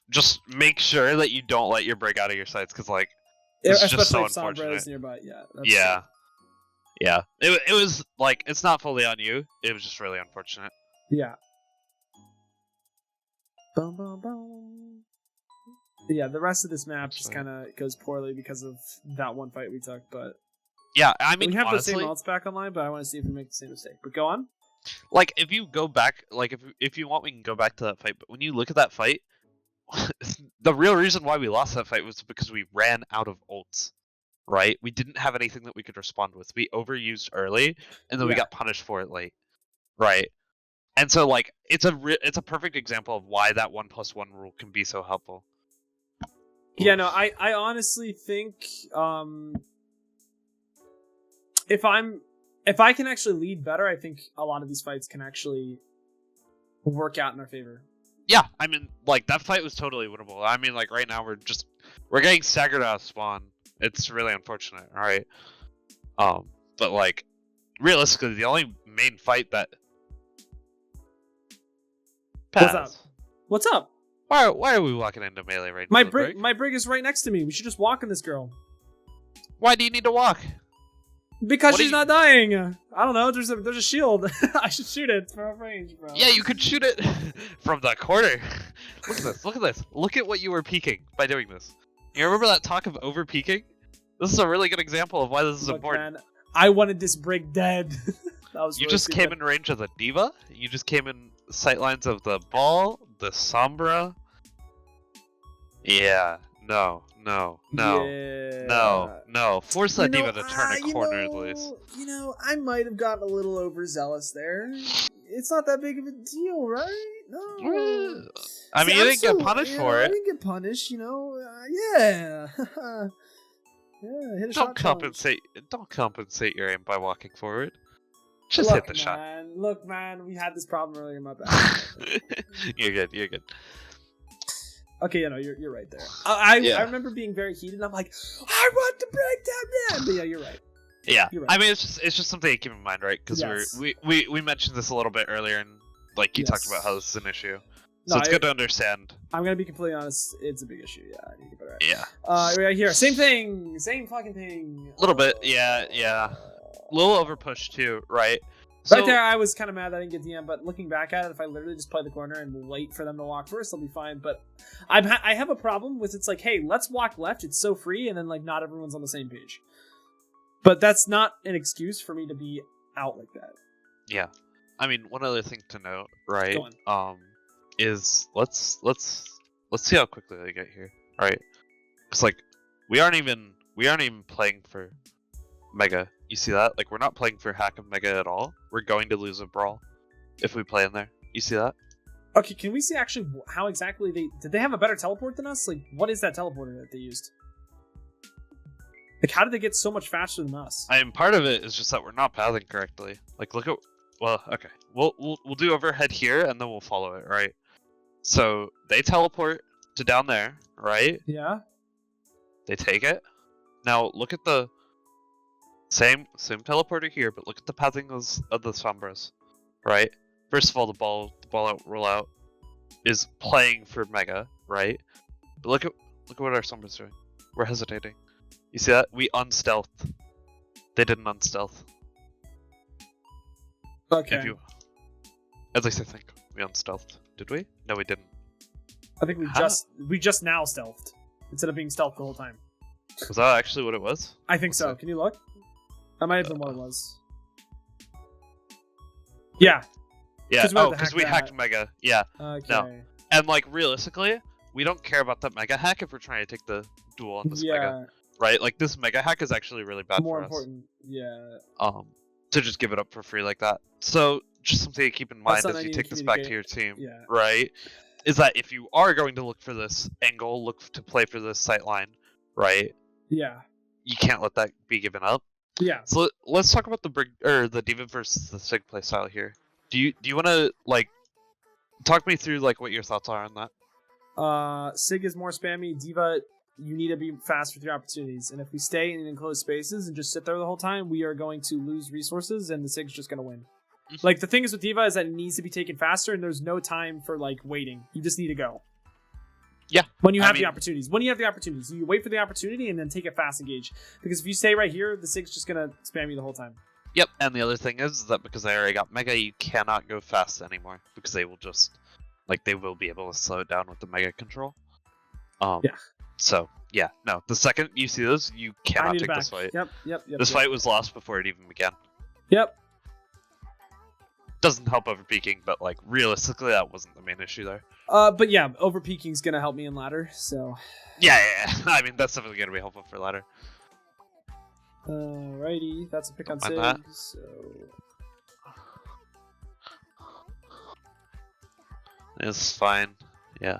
Just make sure that you don't let your break out of your sights, because like it's just so unfortunate. Sombra is nearby. Yeah. It was like, it's not fully on you. It was just really unfortunate. Yeah. Boom, boom, boom. Yeah, the rest of this map just kind of goes poorly because of that one fight we took, but... Yeah, I mean, we have honestly, the same ults back online, but I want to see if we make the same mistake. But go on. Like, if you go back, like, if you want, we can go back to that fight, but when you look at that fight, the real reason why we lost that fight was because we ran out of ults, right? We didn't have anything that we could respond with. We overused early, and then we got punished for it late, right? And so, like, it's a perfect example of why that 1+1 rule can be so helpful. Yeah, no, I honestly think if I can actually lead better, I think a lot of these fights can actually work out in our favor. Yeah, I mean, like, that fight was totally winnable. I mean, like, right now we're getting staggered out of spawn. It's really unfortunate, right? But like, realistically, the only main fight that What's up? Why are we walking into melee right now? My brig is right next to me. We should just walk on this girl. Why do you need to walk? Because she's not dying. I don't know. There's a shield. I should shoot it from range, bro. Yeah, you could shoot it from the corner. Look at this. Look at this. Look at what you were peeking by doing this. You remember that talk of over peeking? This is a really good example of why this is important. Man, I wanted this brig dead. That was you just came in range of the diva. You just came in sightlines of the ball, the Sombra. Yeah. No. Force that diva to turn a corner, at least. You know, I might have gotten a little overzealous there. It's not that big of a deal, right? No. I mean, you didn't get punished for it. I didn't get punished, you know. Yeah. Yeah, hit a shot. Don't compensate your aim by walking forward. Just hit the shot. Look, man, we had this problem earlier. My bad. You're good. Okay, you're right there. I remember being very heated. I'm like, I want to break down. But yeah, you're right. Yeah, you're right. I mean, it's just something to keep in mind, right? Because we mentioned this a little bit earlier, and like you talked about how this is an issue. So it's good to understand. I'm gonna be completely honest. It's a big issue. Yeah, I need to get better at it. Yeah. Right here, same thing, same fucking thing. A little bit, yeah. A little overpush too, right? Right there, I was kind of mad that I didn't get DM, but looking back at it, if I literally just play the corner and wait for them to walk first, I'll be fine. But I have a problem with it's like, hey, let's walk left. It's so free, and then like not everyone's on the same page. But that's not an excuse for me to be out like that. Yeah, I mean, one other thing to note, right? Is let's see how quickly they get here, right? Because like we aren't even playing for Mega. You see that? Like, we're not playing for hack of Mega at all. We're going to lose a brawl if we play in there. You see that? Okay, can we see actually how exactly did they have a better teleport than us? Like, what is that teleporter that they used? Like, how did they get so much faster than us? I mean, part of it is just that we're not pathing correctly. Like, look at, well, okay, we'll do overhead here, and then we'll follow it, right? So they teleport to down there, right? Yeah. They take it. Now look at the same teleporter here, but look at the pathing of the Sombras, right? First of all, the ball out roll out is playing for Mega, right? But look at what our Sombras doing. We're hesitating. You see that? We unstealthed. They didn't unstealth. Okay. At least I think we unstealthed. Did we? No, we didn't. I think we just now stealthed instead of being stealthed the whole time. Was that actually what it was? I think so. Can you look? That might have been what it was. Yeah. Yeah. Because we hacked Mega. Yeah. Okay. No. And like realistically, we don't care about that Mega hack if we're trying to take the duel on this Mega. Right? Like this Mega hack is actually really bad for us. More important. Yeah. To just give it up for free like that. So just something to keep in mind as you take this back to your team, right? Is that if you are going to look for this angle, look to play for this sight line, right? Yeah. You can't let that be given up. Yeah. So let's talk about the Diva versus the Sig playstyle here. Do you want to like talk me through like what your thoughts are on that? Sig is more spammy. Diva, you need to be fast with your opportunities, and if we stay in enclosed spaces and just sit there the whole time, we are going to lose resources, and the Sig's just going to win. Like, the thing is with Diva is that it needs to be taken faster, and there's no time for, like, waiting. You just need to go. Yeah. When you have the opportunities. When you have the opportunities. You wait for the opportunity, and then take it fast engage. Because if you stay right here, the Sig's just going to spam you the whole time. Yep, and the other thing is that because I already got Mega, you cannot go fast anymore. Because they will just, like, they will be able to slow it down with the Mega control. Yeah. So, yeah, no. The second you see this, you cannot take this fight. Yep. This fight was lost before it even began. Yep. Doesn't help over peaking, but like realistically, that wasn't the main issue there. But yeah, over peaking's gonna help me in ladder, so. Yeah. I mean, that's definitely gonna be helpful for ladder. Alrighty, that's a pick on Sig. So. It's fine. Yeah.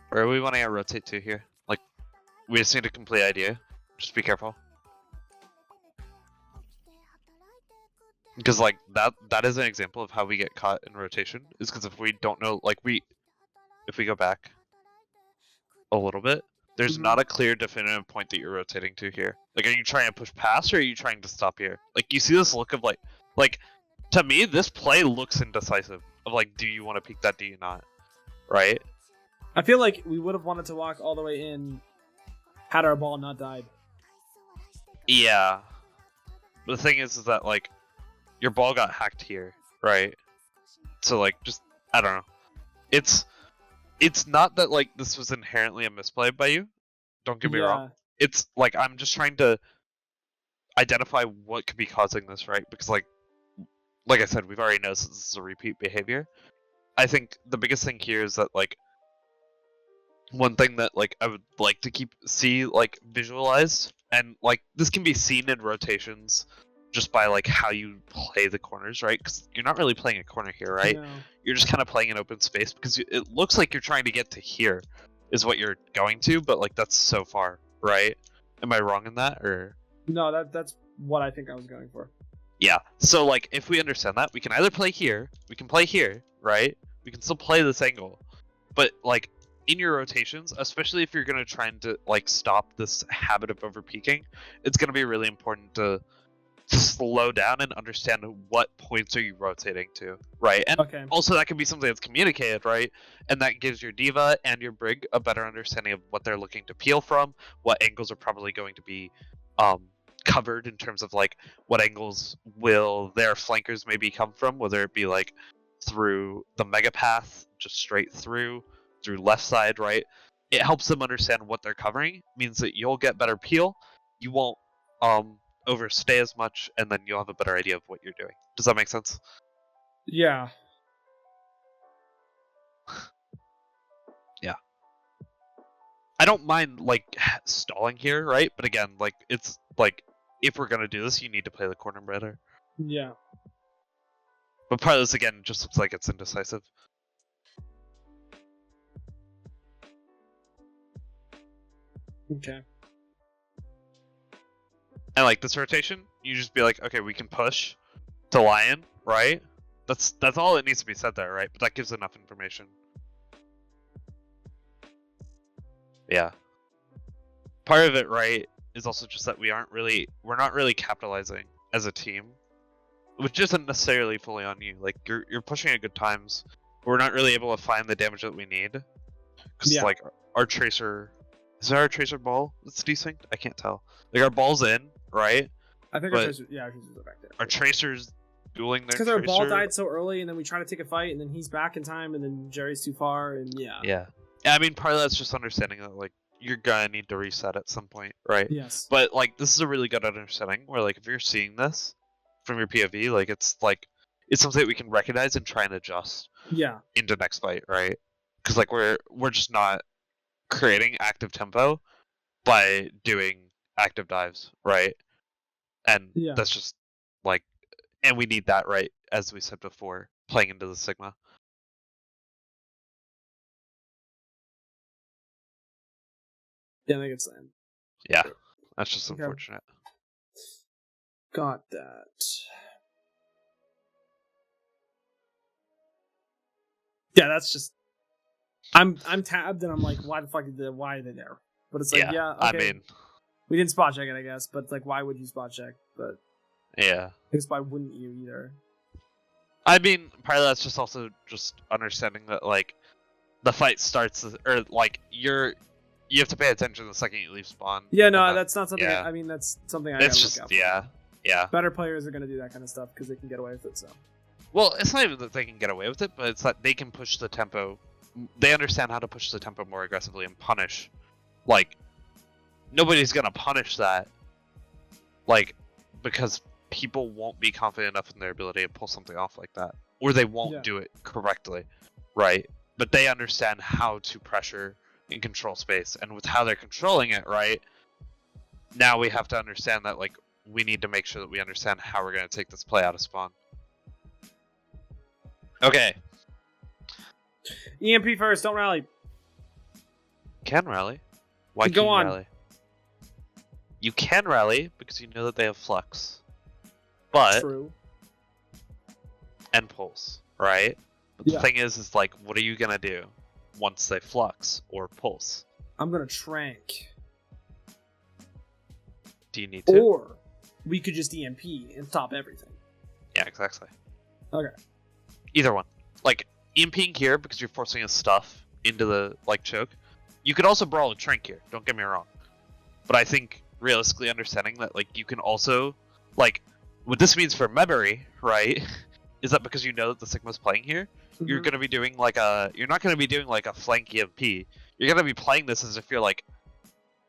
Where are we wanting to rotate to here? Like, we just need a complete idea. Just be careful. Because like that is an example of how we get caught in rotation. Is because if we don't know, like if we go back a little bit, there's not a clear definitive point that you're rotating to here. Like, are you trying to push past or are you trying to stop here? Like, you see this look of like to me, this play looks indecisive. Of like, do you want to peek that? Do you not? Right? I feel like we would have wanted to walk all the way in had our ball not died. Yeah. But the thing is that like your ball got hacked here, right? So like, just I don't know. It's not that like this was inherently a misplay by you. Don't get me wrong. It's like I'm just trying to identify what could be causing this, right? Because like I said, we've already noticed this is a repeat behavior. I think the biggest thing here is that like one thing that like I would like to see like visualized, and like this can be seen in rotations just by like how you play the corners, right? Because you're not really playing a corner here, right? No. You're just kind of playing an open space because it looks like you're trying to get to here is what you're going to, but like that's so far, right? Am I wrong in that, or? No, that's what I think I was going for. Yeah. So like if we understand that, we can either play here, we can play here, right? We can still play this angle, but like in your rotations, especially if you're gonna try and to like stop this habit of over peaking, it's gonna be really important to slow down and understand what points are you rotating to, right? And also that can be something that's communicated, right? And that gives your Diva and your Brig a better understanding of what they're looking to peel from, what angles are probably going to be covered in terms of like what angles will their flankers maybe come from, whether it be like through the mega path, just straight through left side, right? It helps them understand what they're covering, means that you'll get better peel, you won't overstay as much, and then you'll have a better idea of what you're doing. Does that make sense? Yeah. Yeah. I don't mind like stalling here, right? But again, like it's like if we're gonna do this, you need to play the corner better. Yeah. But part of this again just looks like it's indecisive. Okay. And like this rotation, you just be like, okay, we can push to Lion, right? That's all that needs to be said there, right? But that gives enough information. Yeah. Part of it, right, is also just that we're not really capitalizing as a team, which isn't necessarily fully on you. Like you're pushing at good times, but we're not really able to find the damage that we need. Because like our tracer, is there our tracer ball that's desync? I can't tell. Like our ball's in, right? I think our tracers are back there. Our tracer's dueling their because tracer. our ball died so early, and then we try to take a fight, and then he's back in time, and then Jerry's too far, and yeah. Yeah. I mean, part of that's just understanding that like you're gonna need to reset at some point, right? Yes. But like this is a really good understanding where like if you're seeing this from your POV, like it's something that we can recognize and try and adjust. Yeah. Into next fight, right? Because like we're just not creating active tempo by doing active dives, right? And that's just like, and we need that, right? As we said before, playing into the Sigma. Yeah, I think it's then. Yeah, that's just unfortunate. Got that. Yeah, that's just. I'm tabbed and I'm like, why are they there? But it's like, okay. I mean, we didn't spot check it, I guess, but it's like, why would you spot check? But yeah, I guess why wouldn't you either? I mean, part of that's just also just understanding that like the fight starts, or like you have to pay attention the second you leave spawn. Yeah, no, that's not something. I mean, that's something I gotta look out for. Yeah. Better players are gonna do that kind of stuff because they can get away with it. So. Well, it's not even that they can get away with it, but it's that they can push the tempo. They understand how to push the tempo more aggressively and punish. Like, nobody's gonna punish that. Like, because people won't be confident enough in their ability to pull something off like that, or they won't do it correctly, right? But they understand how to pressure and control space, and with how they're controlling it, right? Now we have to understand that, like, we need to make sure that we understand how we're gonna take this play out of spawn. Okay. EMP first, don't rally. Can rally. Why can you rally? You can rally because you know that they have flux. But true. And pulse, right? But the thing is like, what are you gonna do once they flux or pulse? I'm gonna trank. Do you need to? Or we could just EMP and stop everything. Yeah, exactly. Okay. Either one. Like, EMPing here because you're forcing his stuff into the, like, choke. You could also brawl a trank here, don't get me wrong. But I think, realistically understanding that, like, you can also, like, what this means for memory, right, is that because you know that the Sigma's playing here, you're going to be doing, like, you're not going to be doing, like, a flank EMP. You're going to be playing this as if you're, like,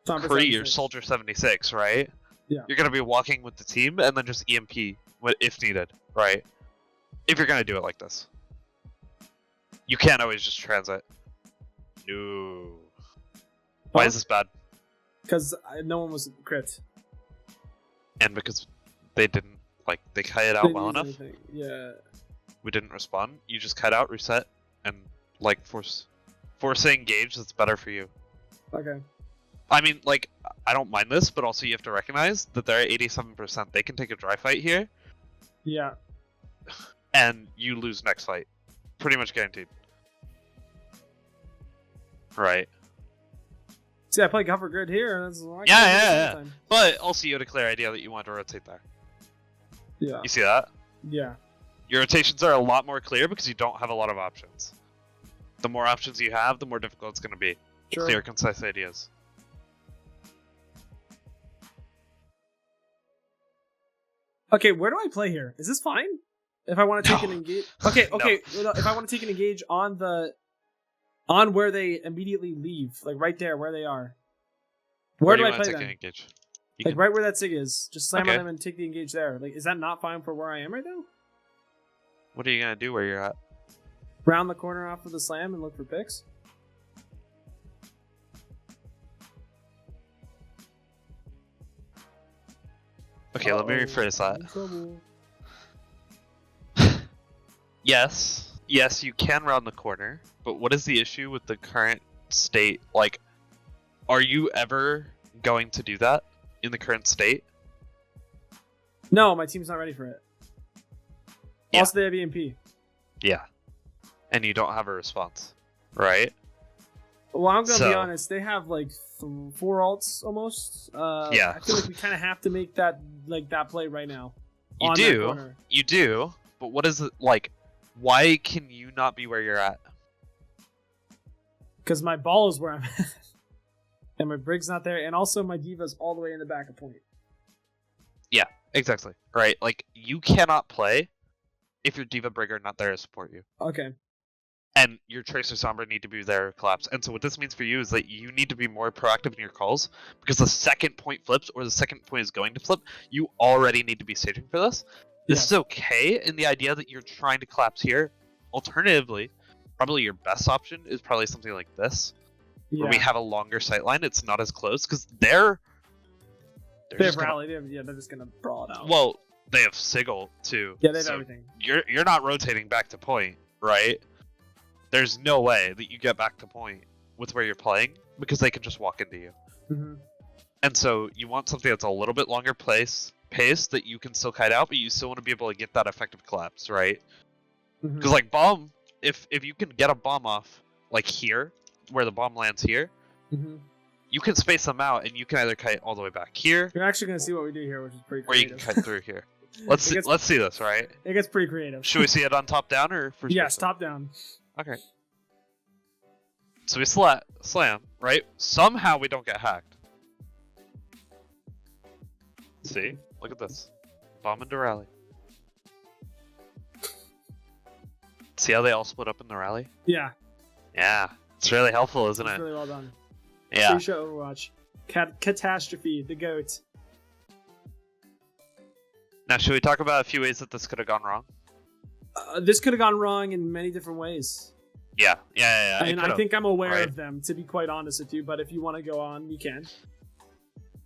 Kree or Soldier 76, right? Yeah. You're going to be walking with the team and then just EMP if needed, right? If you're going to do it like this. You can't always just transit. No. Why is this bad? Because no one was crit. And because they didn't, like, they cut it out well enough. Anything. Yeah. We didn't respond. You just cut out, reset, and, like, force to engage. That's better for you. Okay. I mean, like, I don't mind this, but also you have to recognize that they're at 87%. They can take a dry fight here. Yeah. And you lose next fight. Pretty much guaranteed. Right. See, I play cover grid here. That's yeah. But also you had a clear idea that you wanted to rotate there. Yeah. You see that? Yeah. Your rotations are a lot more clear because you don't have a lot of options. The more options you have, the more difficult it's going to be. Sure. Clear, concise ideas. Okay, where do I play here? Is this fine? If I want to take an engage... Okay. No. If I want to take an engage on where they immediately leave, like right there where they are. Where do I play them? Like right where that SIG is. Just slam on them and take the engage there. Like, is that not fine for where I am right now? What are you going to do where you're at? Round the corner off of the slam and look for picks? Okay, let me rephrase that. I'm in trouble. Yes, you can round the corner, but what is the issue with the current state? Like, are you ever going to do that in the current state? No, my team's not ready for it. Yeah. Also, they have EMP. Yeah. And you don't have a response, right? Well, I'm gonna be honest. They have like 4 alts almost. Yeah. I feel like we kind of have to make that play right now. You do. But what is it like? Why can you not be where you're at? Because my ball is where I'm at, and my Brig's not there, and also my Diva's all the way in the back of point. Yeah, exactly. Right. Like you cannot play if your Diva Brig are not there to support you. Okay. And your Tracer Sombra need to be there to collapse. And so what this means for you is that you need to be more proactive in your calls, because the second point flips or the second point is going to flip, you already need to be staging for this. This is okay in the idea that you're trying to collapse here. Alternatively, probably your best option is probably something like this, where we have a longer sight line. It's not as close because they have rally. They're just gonna brawl it out. Well, they have Sigil too. Yeah, they have everything. You're not rotating back to point, right? There's no way that you get back to point with where you're playing because they can just walk into you. Mm-hmm. And so you want something that's a little bit longer pace that you can still kite out, but you still want to be able to get that effective collapse, right? Because like bomb, if you can get a bomb off like here, where the bomb lands here, you can space them out, and you can either kite all the way back here. You're actually gonna see what we do here, which is pretty creative. Or you can kite through here. Let's see this, right? It gets pretty creative. Should we see it on top down or first? Yes, top down. Okay. So we slam, right? Somehow we don't get hacked. See? Look at this. Bomb into rally. See how they all split up in the rally? Yeah. Yeah. It's really helpful, isn't it? It's really well done. Yeah. Free show Overwatch. Catastrophe, the GOAT. Now, should we talk about a few ways that this could have gone wrong? This could have gone wrong in many different ways. Yeah. And I think I'm aware of them, to be quite honest with you, but if you want to go on, we can.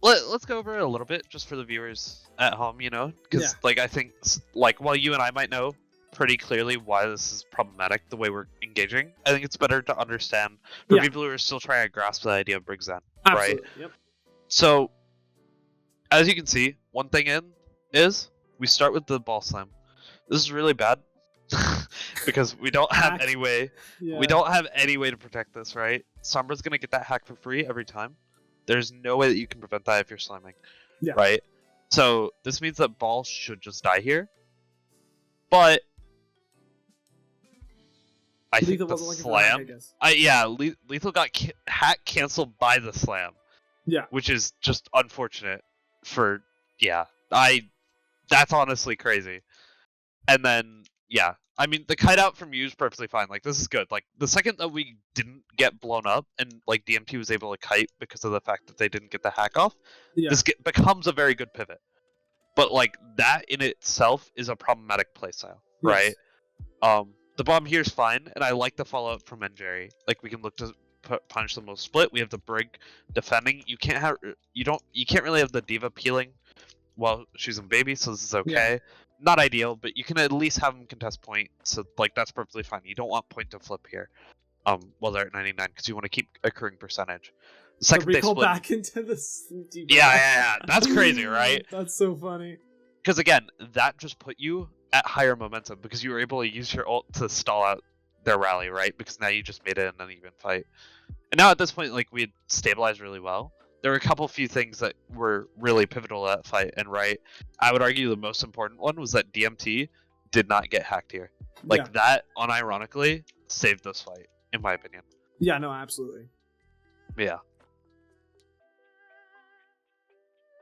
Let's go over it a little bit, just for the viewers at home, you know? Because, like, I think, like, while you and I might know pretty clearly why this is problematic, the way we're engaging, I think it's better to understand for people who are still trying to grasp the idea of Briggs Zen, right? Yep. So, as you can see, one thing is we start with the ball slam. This is really bad because we don't have any way. Yeah. We don't have any way to protect this, right? Sombra's gonna get that hack for free every time. There's no way that you can prevent that if you're slamming, right? So this means that ball should just die here, but I think the slam. Lethal got hack canceled by the slam. Yeah, which is just unfortunate. That's honestly crazy. And then I mean the kite out from you is perfectly fine. Like this is good. Like the second that we didn't get blown up and like DMT was able to kite because of the fact that they didn't get the hack off, this becomes a very good pivot. But like that in itself is a problematic playstyle, right? The bomb here is fine, and I like the fallout from Njeri. Like we can look to punish the most split. We have the Brig defending. You can't really have the Diva peeling while she's in baby, so this is okay. Not ideal, but you can at least have them contest point, so like that's perfectly fine. You don't want point to flip here, while they're at 99, because you want to keep accruing percentage. The second they split back into the yeah, that's crazy, right? That's so funny. Because again, that just put you at higher momentum because you were able to use your ult to stall out their rally, right? Because now you just made it an uneven fight. And now at this point, like we had stabilized really well. There were a few things that were really pivotal to that fight, and I would argue the most important one was that DMT did not get hacked here. Like that, unironically, saved this fight, in my opinion. Yeah, no, absolutely. Yeah.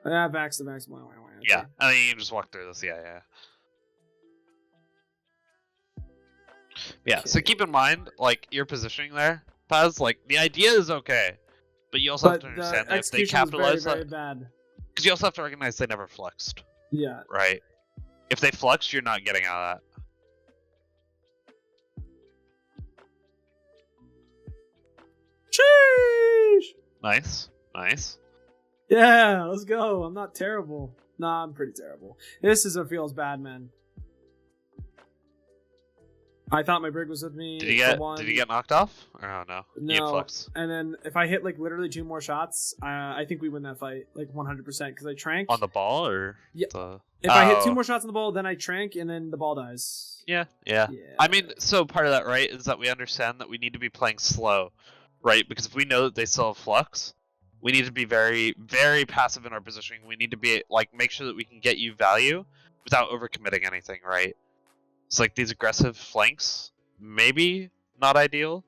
Vax. Yeah, I mean, you can just walk through this. Yeah. Okay. So keep in mind, like, your positioning there, Paz, like, the idea is okay. But you also have to understand that if they capitalize very bad. Because you also have to recognize they never flexed. Yeah. Right? If they flexed, you're not getting out of that. Sheesh! Nice. Yeah, let's go. I'm not terrible. Nah, I'm pretty terrible. This is what feels bad, man. I thought my brig was with me. Did he get knocked off? Oh no. No. And then if I hit like literally 2 more shots, I think we win that fight like 100% because I trank on the ball or yeah. If I hit 2 more shots on the ball, then I trank and then the ball dies. Yeah. I mean, so part of that, right, is that we understand that we need to be playing slow, right? Because if we know that they still have flux, we need to be very, very passive in our positioning. We need to be like make sure that we can get you value without overcommitting anything, right? It's like these aggressive flanks, maybe not ideal.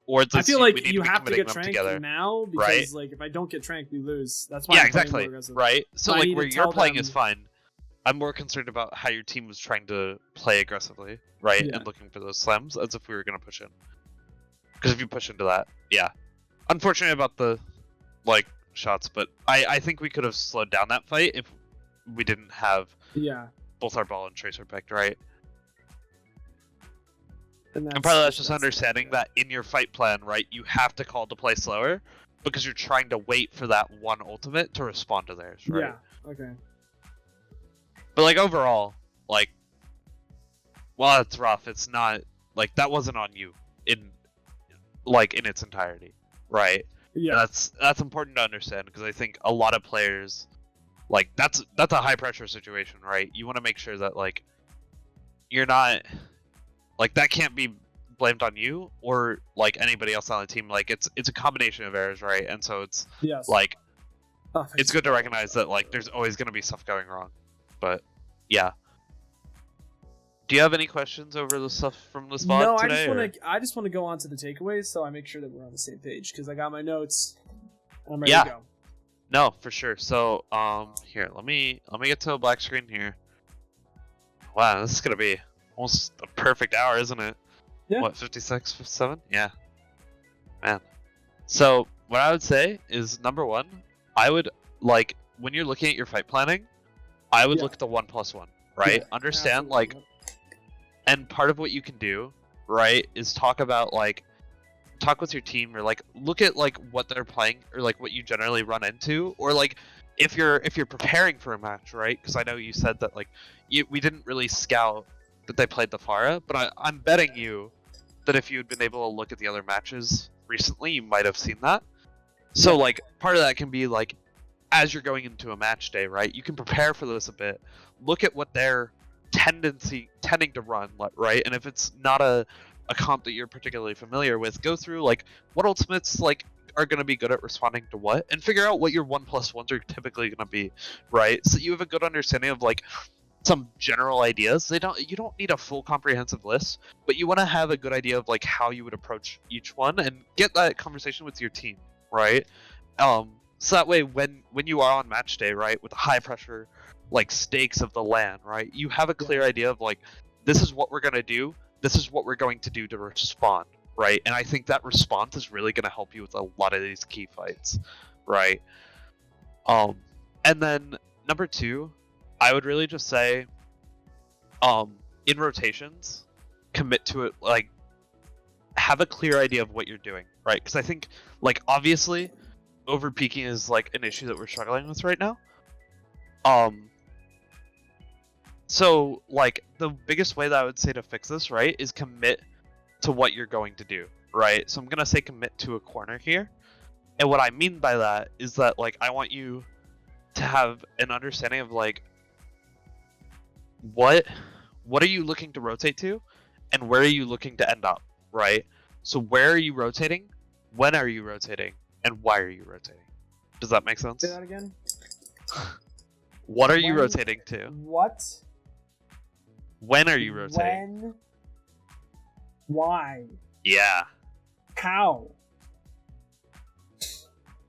Or I feel like you have to get tranked now because right? like if I don't get tranked, we lose. That's why I'm exactly. More aggressive. Right. So like where you're playing them... is fine. I'm more concerned about how your team was trying to play aggressively, right? Yeah. And looking for those slams as if we were going to push in. Because if you push into that, yeah. Unfortunate about the like shots, but I think we could have slowed down that fight if we didn't have both our ball and tracer picked, right? And part of that's just understanding that in your fight plan, right, you have to call to play slower because you're trying to wait for that one ultimate to respond to theirs, right? Yeah, okay. But like overall, like, while it's rough, it's not like that wasn't on you in its entirety, right? Yeah. And that's important to understand because I think a lot of players, like that's a high pressure situation, right? You want to make sure that like you're not. Like that can't be blamed on you or like anybody else on the team. Like it's a combination of errors, right? And so it's like it's good to recognize that like there's always going to be stuff going wrong. But yeah. Do you have any questions over the stuff from this VOD today? No, I just want to go on to the takeaways so I make sure that we're on the same page because I got my notes. And I'm ready to go. No, for sure. So here, let me get to a black screen here. Wow, this is gonna be almost a perfect hour, isn't it? Yeah. What, 56, 57? Yeah. Man. So, what I would say is, number one, I would, like, when you're looking at your fight planning, I would look at the 1+1, right? Yeah, understand, like, and part of what you can do, right, is talk about, like, talk with your team, or, like, look at, like, what they're playing, or, like, what you generally run into, or, like, if you're preparing for a match, right? Because I know you said that, like, we didn't really scout that they played the Pharah, but I'm betting you that if you had been able to look at the other matches recently, you might have seen that. So like part of that can be like as you're going into a match day, right? You can prepare for this a bit. Look at what they're tending to run, right? And if it's not a comp that you're particularly familiar with, go through like what ultimates like are going to be good at responding to what, and figure out what your 1+1s are typically going to be, right? So you have a good understanding of like some general ideas. You don't need a full comprehensive list, but you want to have a good idea of like how you would approach each one and get that conversation with your team, right? So that way when you are on match day, right, with the high pressure like stakes of the LAN, right, you have a clear idea of like this is what we're going to do, this is what we're going to do to respond, right? And I think that response is really going to help you with a lot of these key fights, right? And then number 2, I would really just say, in rotations, commit to it, like, have a clear idea of what you're doing, right? Because I think, like, obviously, over-peaking is, like, an issue that we're struggling with right now. So, like, the biggest way that I would say to fix this, right, is commit to what you're going to do, right? So I'm going to say commit to a corner here. And what I mean by that is that, like, I want you to have an understanding of, like, what are you looking to rotate to, and where are you looking to end up, right? So where are you rotating, when are you rotating, and why are you rotating? Does that make sense? Say that again. What are you rotating to? What? When are you rotating? When? Why? Yeah. How?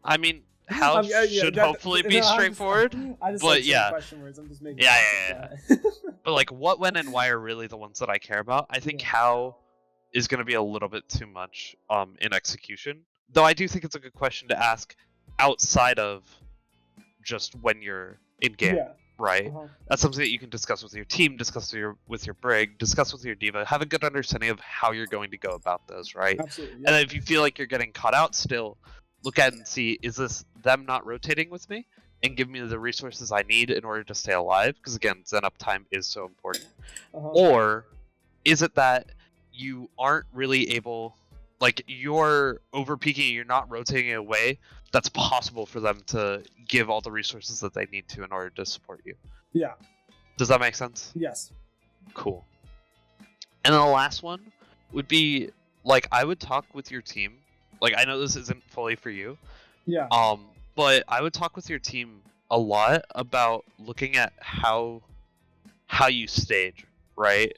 I mean, how should hopefully be straightforward. I just but yeah. Question words. I'm just making yeah. But like what, when, and why are really the ones that I care about. I think how is going to be a little bit too much in execution. Though I do think it's a good question to ask outside of just when you're in game, right? That's something that you can discuss with your team, discuss with your brig, discuss with your diva. Have a good understanding of how you're going to go about this, right? Absolutely. And then if you feel like you're getting caught out still, look at it and see, is this them not rotating with me? and give me the resources I need in order to stay alive, because again, Zen uptime is so important. Uh-huh. Or is it that you aren't really able, like you're over peaking, you're not rotating away, that's possible for them to give all the resources that they need to in order to support you? Yeah. Does that make sense? Yes. Cool. And then the last one would be, like, I would talk with your team. Like, I know this isn't fully for you. Yeah. But I would talk with your team a lot about looking at how you stage, right?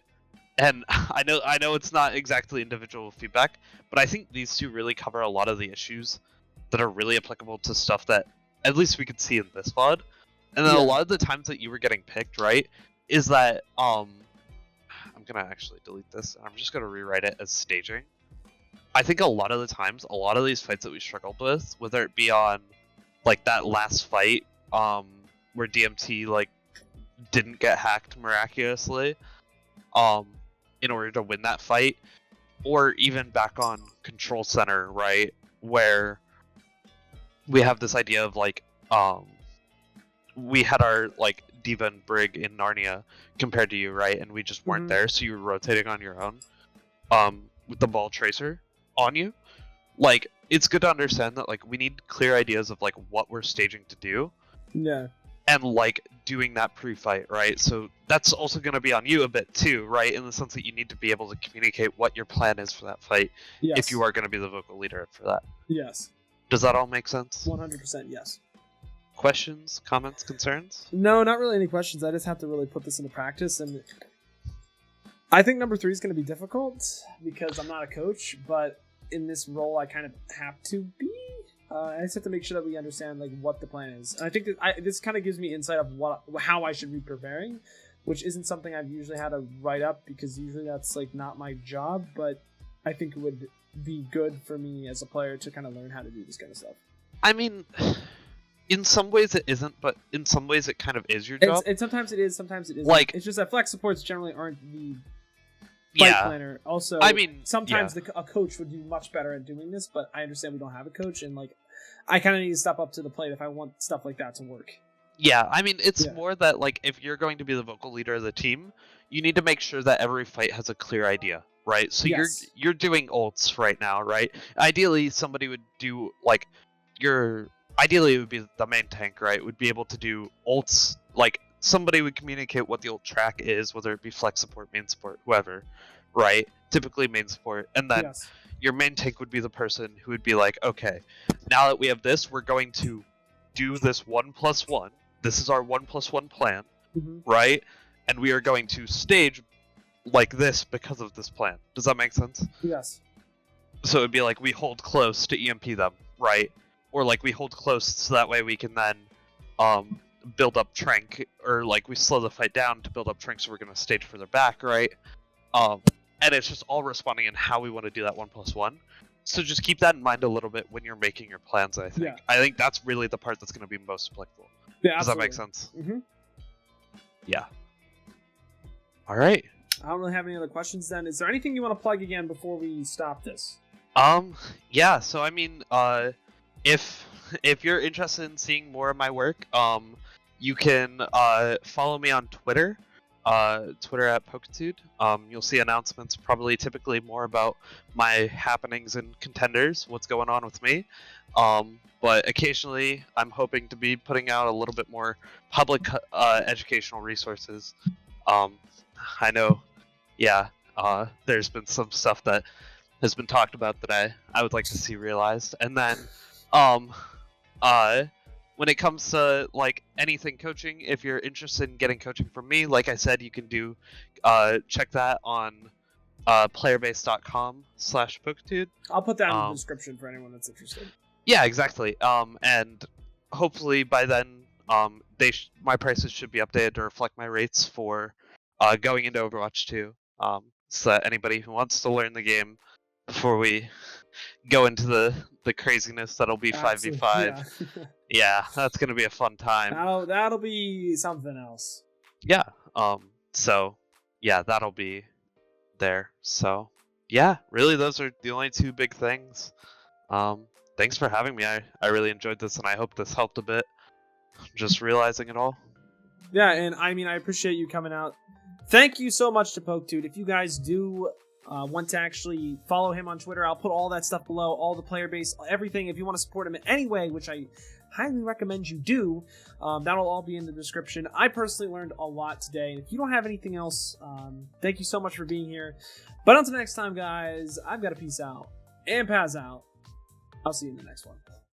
And I know it's not exactly individual feedback, but I think these two really cover a lot of the issues that are really applicable to stuff that at least we could see in this VOD. And then a lot of the times that you were getting picked, right, is that I'm gonna actually delete this. I'm just gonna rewrite it as staging. I think a lot of the times, a lot of these fights that we struggled with, whether it be on like that last fight, where DMT like didn't get hacked miraculously, in order to win that fight, or even back on Control Center, right, where we have this idea of like, we had our like Diva and Brig in Narnia compared to you, right, and we just weren't there, so you were rotating on your own, with the ball tracer on you. Like, it's good to understand that like we need clear ideas of like what we're staging to do. Yeah. And like doing that pre-fight, right? So that's also going to be on you a bit too, right? In the sense that you need to be able to communicate what your plan is for that fight, if you are going to be the vocal leader for that. Yes. Does that all make sense? 100% yes. Questions, comments, concerns? No, not really any questions. I just have to really put this into practice, and I think number 3 is going to be difficult because I'm not a coach, but in this role I kind of have to be. I just have to make sure that we understand like what the plan is, and I think that this kind of gives me insight of how I should be preparing, which isn't something I've usually had to write up because usually that's like not my job. But I think it would be good for me as a player to kind of learn how to do this kind of stuff. I mean, in some ways it isn't, but in some ways it kind of is your job. And sometimes it is, sometimes it isn't. Like, it's just that flex supports generally aren't the fight planner. Also, I mean, sometimes a coach would do much better at doing this, but I understand we don't have a coach, and like I kind of need to step up to the plate if I want stuff like that to work. Yeah, I mean, it's more that like if you're going to be the vocal leader of the team, you need to make sure that every fight has a clear idea, right? So you're doing ults right now, right? Ideally, somebody would do like ideally it would be the main tank, right? Would be able to do ults, like somebody would communicate what the ult track is, whether it be flex support, main support, whoever, right? Typically main support, and then your main tank would be the person who would be like, okay, now that we have this, we're going to do this 1+1. This is our 1+1 plan, right? And we are going to stage like this because of this plan. Does that make sense? Yes. So it'd be like we hold close to EMP them, right? Or like we hold close so that way we can then build up Trank, or like we slow the fight down to build up Trank, so we're going to stage further back, right? And it's just all responding in how we want to do that 1+1. So just keep that in mind a little bit when you're making your plans, I think. I think that's really the part that's going to be most applicable. Yeah, does that make sense? Mm-hmm. Yeah. All right. I don't really have any other questions then. Is there anything you want to plug again before we stop this? Yeah, so I mean, if you're interested in seeing more of my work, you can follow me on Twitter. Twitter at Poketude. You'll see announcements, probably typically more about my happenings in Contenders, what's going on with me. But occasionally I'm hoping to be putting out a little bit more public educational resources. I know, there's been some stuff that has been talked about that I would like to see realized. And then, when it comes to like anything coaching, if you're interested in getting coaching from me, like I said, you can do check that on playerbase.com/Poketude. I'll put that in the description for anyone that's interested. Yeah, exactly. And hopefully by then, my prices should be updated to reflect my rates for going into Overwatch 2. So that anybody who wants to learn the game before we go into the craziness that'll be 5v5. Yeah, that's gonna be a fun time. That'll be something else. Yeah. So yeah, that'll be there. So yeah, really those are the only two big things. Thanks for having me. I really enjoyed this, and I hope this helped a bit. just realizing it all. Yeah, and I mean, I appreciate you coming out. Thank you so much to Poketude. If you guys do want to actually follow him on Twitter, I'll put all that stuff below, all the player base, everything. If you want to support him in any way, which I highly recommend you do, that'll all be in the description. I personally learned a lot today. If you don't have anything else, thank you so much for being here. But until next time, guys, I've got to peace out and pass out. I'll see you in the next one.